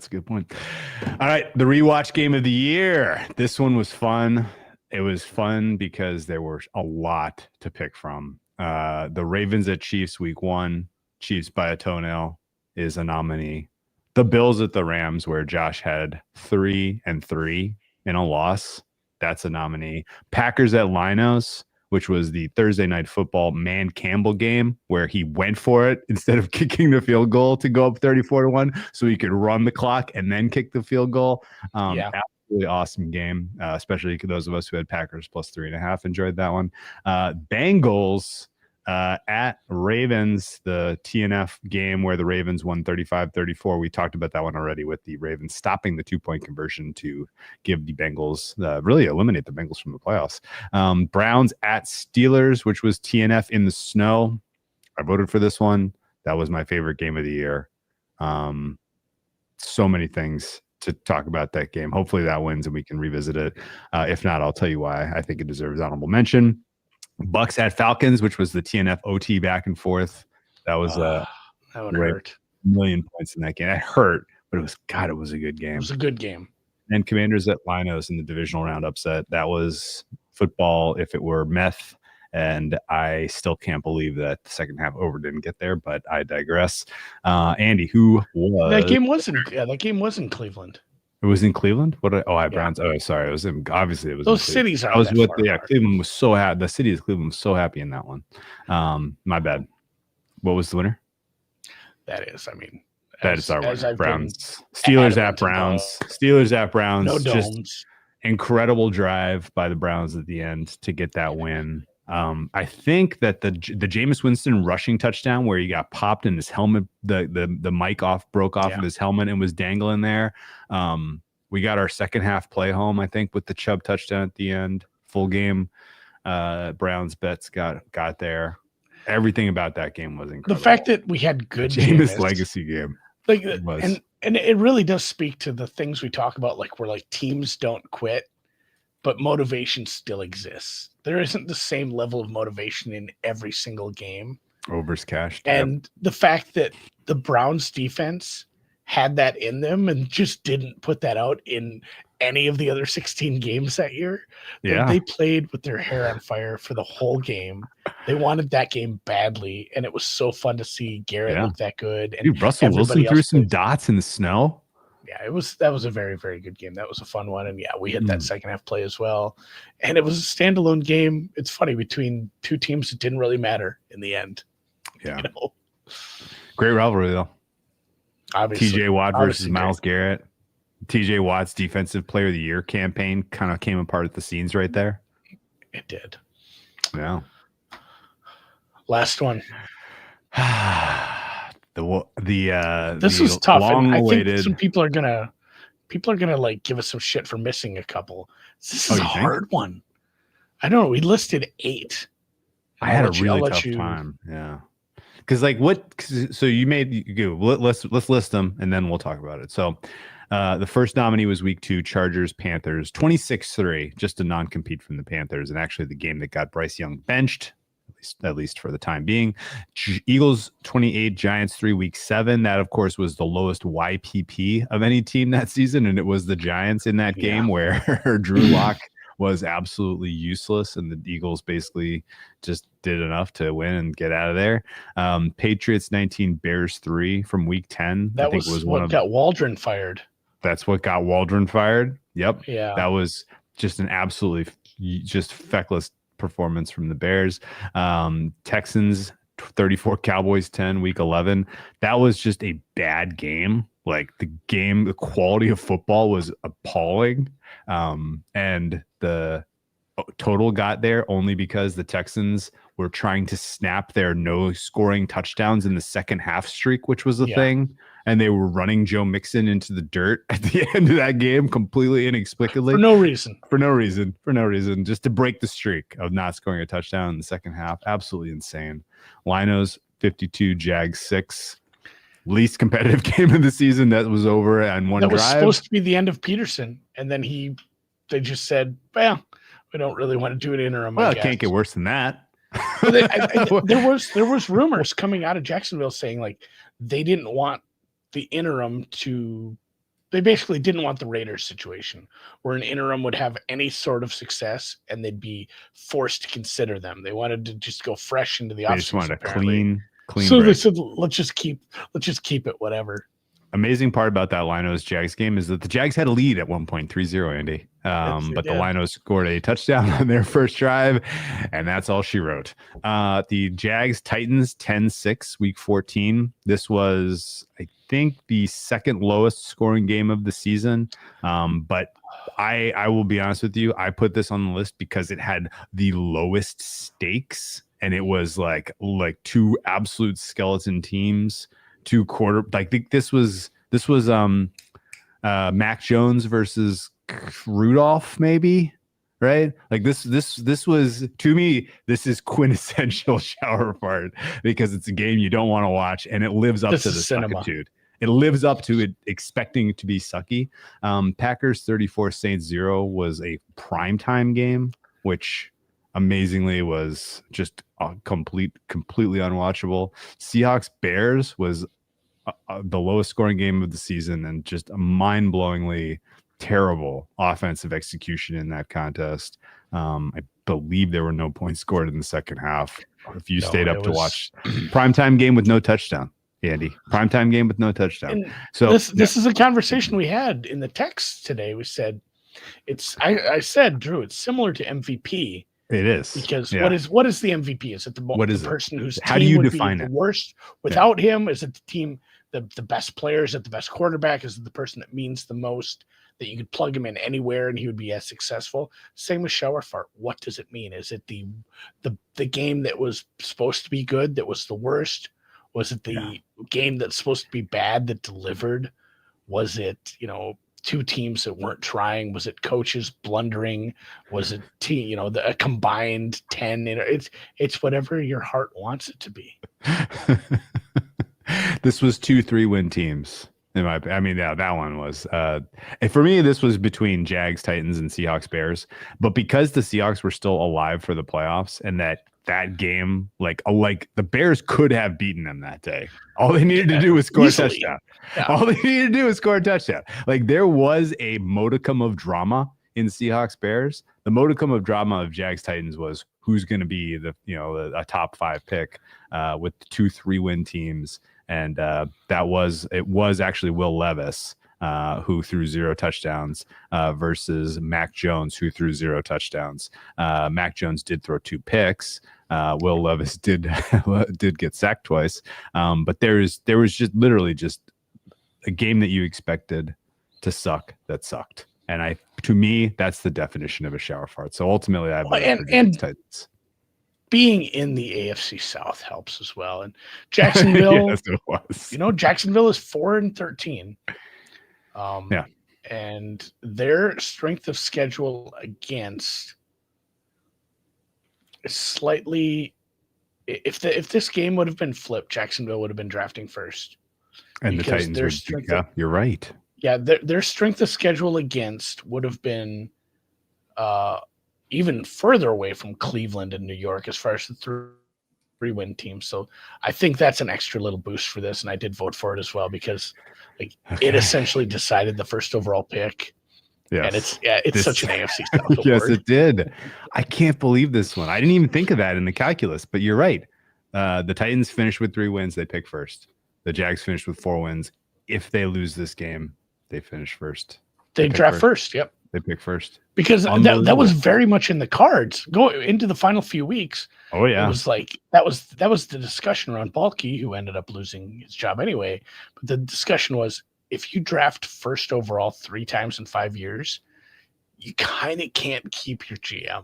right, the rewatch game of the year. This one was fun. It was fun because there were a lot to pick from. The Ravens at Chiefs week 1, Chiefs by a toenail is a nominee. The Bills at the Rams, where Josh had 3-3 in a loss, that's a nominee. Packers at Linos, which was the Thursday Night Football Man Campbell game, where he went for it instead of kicking the field goal to go up 34-1, so he could run the clock and then kick the field goal. Absolutely awesome game, especially those of us who had Packers plus 3.5 enjoyed that one. Bengals at Ravens, the TNF game where the Ravens won 35-34. We talked about that one already with the Ravens stopping the 2-point conversion to give the Bengals, really eliminate the Bengals from the playoffs. Browns at Steelers, which was TNF in the snow. I voted for this one. That was my favorite game of the year. So many things to talk about that game. Hopefully that wins and we can revisit it. If not, I'll tell you why I think it deserves honorable mention. Bucks at Falcons, which was the TNF OT back and forth. That was that one hurt. A million points in that game. It hurt, but it was a good game. It was a good game. And Commanders at Linos in the divisional round upset. That was football if it were meth and I still can't believe that the second half over didn't get there, but I digress. Andy, who was that game was in Cleveland. It was in Cleveland. Yeah. Browns. Oh, sorry. It was obviously it was. Those cities are. Cleveland was so happy. The city of Cleveland was so happy in that one. My bad. What was the winner? That is our winner. Browns. Steelers at Browns. Steelers at Browns. No domes. Just incredible drive by the Browns at the end to get that win. I think that the Jameis Winston rushing touchdown where he got popped in his helmet, the mic broke off of his helmet and was dangling there. We got our second half play home, I think, with the Chubb touchdown at the end. Full game. Browns bets got there. Everything about that game was incredible. The fact that we had good Jameis legacy game. And it really does speak to the things we talk about, like where like teams don't quit, but motivation still exists. There isn't the same level of motivation in every single game. Overs cashed. And the fact that the Browns defense had that in them and just didn't put that out in any of the other 16 games that year. Yeah. They played with their hair on fire for the whole game. They wanted that game badly, and it was so fun to see Garrett look that good. And Russell Wilson threw some dots in the snow. Yeah, that was a very, very good game. That was a fun one. And we hit that second half play as well. And it was a standalone game. It's funny, between two teams that didn't really matter in the end. Yeah. Great rivalry though. Obviously. TJ Watt versus Myles Garrett. TJ Watt's Defensive Player of the Year campaign kind of came apart at the seams right there. It did. Yeah. Last one. This was tough. And I think some people are gonna like give us some shit for missing a couple. This is a hard one. I don't know. We listed 8. I had a really tough time. Yeah. Because so let's list them and then we'll talk about it. So the first nominee was week 2, Chargers, Panthers, 26-3, just a non-compete from the Panthers. And actually the game that got Bryce Young benched, at least for the time being. Eagles 28, Giants 3, week 7. That, of course, was the lowest YPP of any team that season. And it was the Giants in that game where Drew Lock was absolutely useless. And the Eagles basically just did enough to win and get out of there. Patriots 19, Bears 3 from week 10. That was what got Waldron fired. That's what got Waldron fired. Yep. Yeah. That was just an absolutely just feckless performance from the Bears. Texans 34, Cowboys 10, week 11. That was just a bad game. Like the quality of football was appalling. And the total got there only because the Texans were trying to snap their no scoring touchdowns in the second half streak, which was a thing. And they were running Joe Mixon into the dirt at the end of that game completely inexplicably. For no reason. Just to break the streak of not scoring a touchdown in the second half. Absolutely insane. Linos 52, Jags 6. Least competitive game of the season that was over on one drive. That was supposed to be the end of Peterson. And then they just said, well, we don't really want to do an interim. Well, it can't get worse than that. There was rumors coming out of Jacksonville saying like they didn't want the interim they basically didn't want the Raiders situation where an interim would have any sort of success and they'd be forced to consider them. They wanted to just go fresh into the offseason. They just wanted a clean. So break. They said, let's just keep it, whatever. Amazing part about that Linos Jags game is that the Jags had a lead at 1.30, Andy. But the Linos scored a touchdown on their first drive, and that's all she wrote. The Jags Titans 10-6, week 14. This was, I think, the second lowest scoring game of the season. But I will be honest with you, I put this on the list because it had the lowest stakes, and it was like two absolute skeleton teams. This was Mac Jones versus Rudolph, maybe, right? Like this was, to me, this is quintessential shower fart because it's a game you don't want to watch and it lives up to the suckitude. It lives up to it expecting it to be sucky. Packers 34, Saints 0 was a primetime game, which amazingly was just completely unwatchable. Seahawks Bears was the lowest scoring game of the season and just a mind-blowingly terrible offensive execution in that contest. I believe there were no points scored in the second half. If you stayed up to watch primetime game with no touchdown, Andy, primetime game with no touchdown. And so this is a conversation we had in the text today. We said I said, Drew, it's similar to MVP. It is, because what is the MVP? Is it the person whose how do team you would define be it? The worst without him? Is it the team, the best player? Is it the best quarterback? Is it the person that means the most, that you could plug him in anywhere and he would be as successful? Same with Shower Fart. What does it mean? Is it the game that was supposed to be good that was the worst? Was it the game that's supposed to be bad that delivered? Was it, two teams that weren't trying? Was it coaches blundering? Was it a combined 10? It's whatever your heart wants it to be. This was 2 3-win teams. That one was for me, this was between Jags, Titans, and Seahawks, Bears. But because the Seahawks were still alive for the playoffs, and that game, like the Bears could have beaten them that day. All they needed to do was score a touchdown. Yeah. All they needed to do was score a touchdown. Like, there was a modicum of drama in Seahawks Bears. The modicum of drama of Jags Titans was who's going to be a top 5 pick with 2 3-win teams. And it was actually Will Levis who threw 0 touchdowns versus Mac Jones, who threw 0 touchdowns. Mac Jones did throw 2 picks. Will Levis did get sacked twice. But there was just literally just a game that you expected to suck that sucked. And to me, that's the definition of a shower fart. So ultimately, I voted for Titans. Being in the AFC South helps as well. And Jacksonville, yes, it was. Jacksonville is 4-13. And their strength of schedule against is slightly. If this game would have been flipped, Jacksonville would have been drafting first. And the Titans would. You're right. Yeah, their strength of schedule against would have been even further away from Cleveland and New York as far as the 3-win team. So I think that's an extra little boost for this, and I did vote for it as well because it essentially decided the first overall pick. Yes. And it's such an AFC South award. Yes, it did. I can't believe this one. I didn't even think of that in the calculus, but you're right. The Titans finished with 3 wins. They pick first. The Jags finished with 4 wins. If they lose this game, they finish first. They draft first. Yep. They pick first. Because that was very much in the cards going into the final few weeks. Oh yeah. It was like that was the discussion around Balky, who ended up losing his job anyway. But the discussion was, if you draft first overall 3 times in 5 years, you kind of can't keep your GM.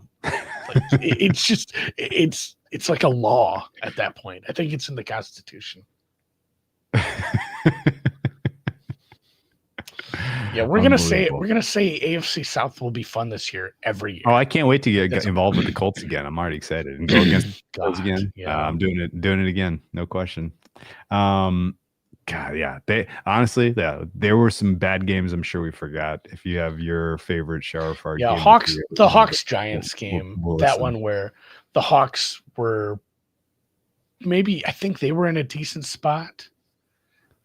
It's like a law at that point. I think it's in the Constitution. Yeah, we're gonna say AFC South will be fun this year every year. Oh, I can't wait to get involved with the Colts again. I'm already excited and go against the Colts again. Yeah. I'm doing it again, no question. God, yeah. There were some bad games. I'm sure we forgot. If you have your favorite shower fart, game, the Hawks Giants game, that one where the Hawks were maybe, I think they were in a decent spot.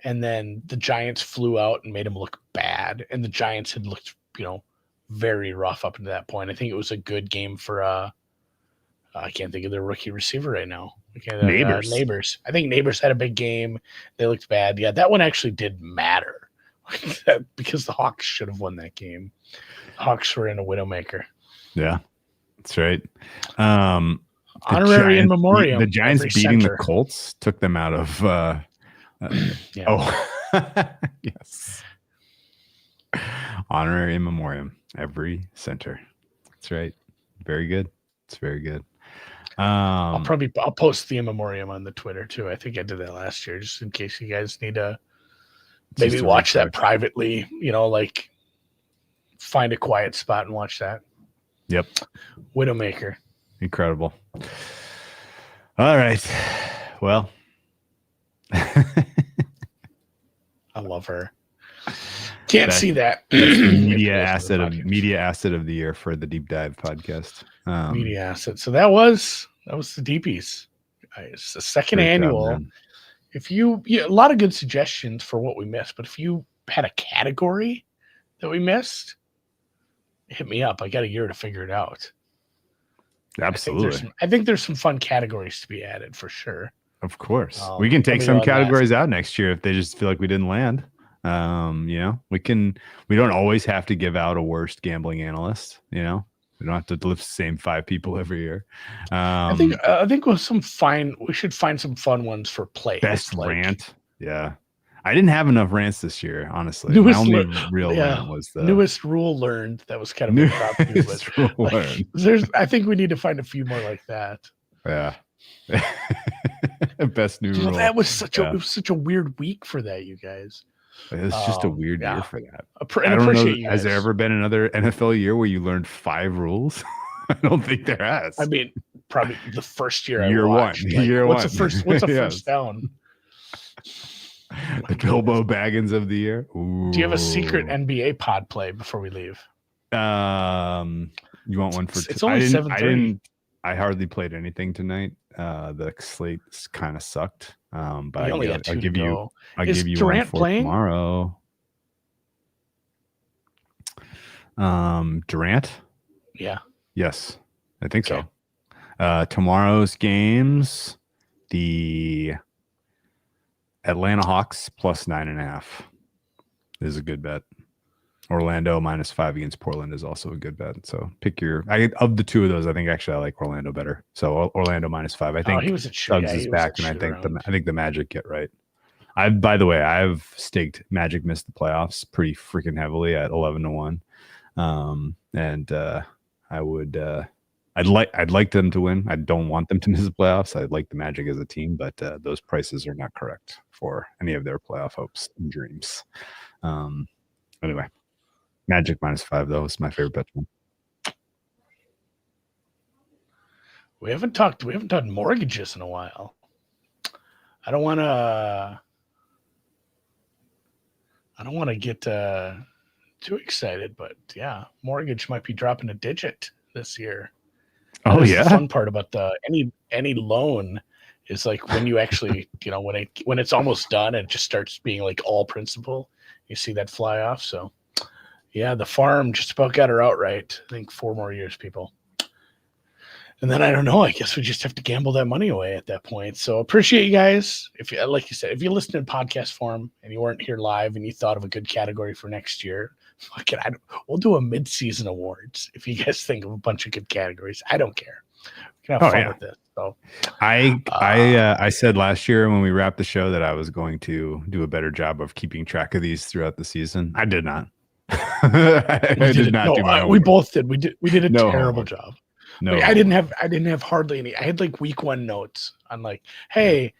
And then the Giants flew out and made them look bad. And the Giants had looked, very rough up to that point. I think it was a good game for, I can't think of their rookie receiver right now. Neighbors. I think Neighbors had a big game. They looked bad. Yeah, that one actually did matter because the Hawks should have won that game. The Hawks were in a Widowmaker. Yeah, that's right. Honorary in memoriam. The Giants beating the Colts took them out of yes. Honorary in memoriam, every center. That's right. Very good. It's very good. I'll post the in memoriam on the Twitter too. I think I did that last year, just in case you guys need to maybe watch that privately. Find a quiet spot and watch that. Yep. Widowmaker. Incredible. All right. Well. I love her. Can't see that. Media asset of the year for the Deep Dive podcast. Media asset. So that was the Deepies. It's the second annual. Job, if a lot of good suggestions for what we missed, but if you had a category that we missed, hit me up. I got a year to figure it out. Absolutely. I think there's some fun categories to be added for sure. Of course. We can take some categories out next year if they just feel like we didn't land. We don't always have to give out a worst gambling analyst, we don't have to lift the same 5 people every year. I think we should find some fun ones for play. Best rant. Yeah. I didn't have enough rants this year, honestly. My only real rant was the newest rule learned. That was kind of newest rule learned. I think we need to find a few more like that. Yeah. Best new rule. That was such a weird week for that, you guys. It's just a weird year for that. I don't know. Has there ever been another NFL year where you learned 5 rules? I don't think there has. I mean, probably the first year. Year I watched. Year what's one. What's a first down? The Bilbo Baggins of the year. Ooh. Do you have a secret NBA pod play before we leave? You want one for? It's only 7:30. I hardly played anything tonight. The slate kind of sucked. But I'll give you Durant one for playing tomorrow. Durant? Yeah. Yes, I think so. Tomorrow's games, the Atlanta Hawks plus 9.5 is a good bet. Orlando -5 against Portland is also a good bet. So pick of the two of those, I think actually I like Orlando better. So Orlando -5. I think Suggs is back, and I think the Magic get right. By the way, I've staked Magic miss the playoffs pretty freaking heavily at 11-1. I'd like them to win. I don't want them to miss the playoffs. I'd like the Magic as a team, but those prices are not correct for any of their playoff hopes and dreams. Anyway, Magic -5 though is my favorite bet. We haven't done mortgages in a while. I don't want to get too excited, but yeah, mortgage might be dropping a digit this year. The fun part about any loan is like when you actually, when it's almost done and it just starts being like all principal, you see that fly off. So yeah, the farm just about got her outright. I think 4 more years, people. And then I don't know. I guess we just have to gamble that money away at that point. So appreciate you guys. If you, like you said, if you listen in podcast form and you weren't here live and you thought of a good category for next year, we'll do a mid-season awards. If you guys think of a bunch of good categories, I don't care. We can have fun with this. So I said last year when we wrapped the show that I was going to do a better job of keeping track of these throughout the season. I did not. I did not do my homework. We both did. We did a terrible job. No, I didn't have hardly any. I had like week 1 notes on like, hey,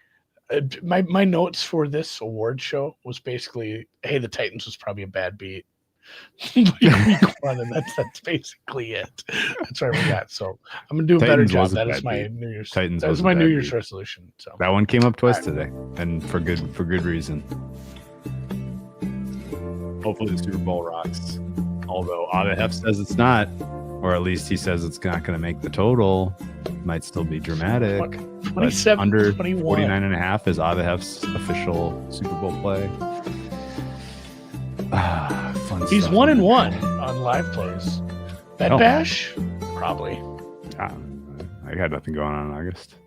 my notes for this award show was basically, hey, the Titans was probably a bad beat. Week 1, and that's basically it. That's what we got. So I'm gonna do a better job. That is my New Year's. That is my New Year's resolution. So that one came up twice today, and for good reason. Hopefully the Super Bowl rocks. Although Hef says it's not. Or at least he says it's not going to make the total. Might still be dramatic. 27, under 21. 49.5 is Hef's official Super Bowl play. Fun He's stuff. 1-1 on live plays. Bet Bash? Probably. I had nothing going on in August.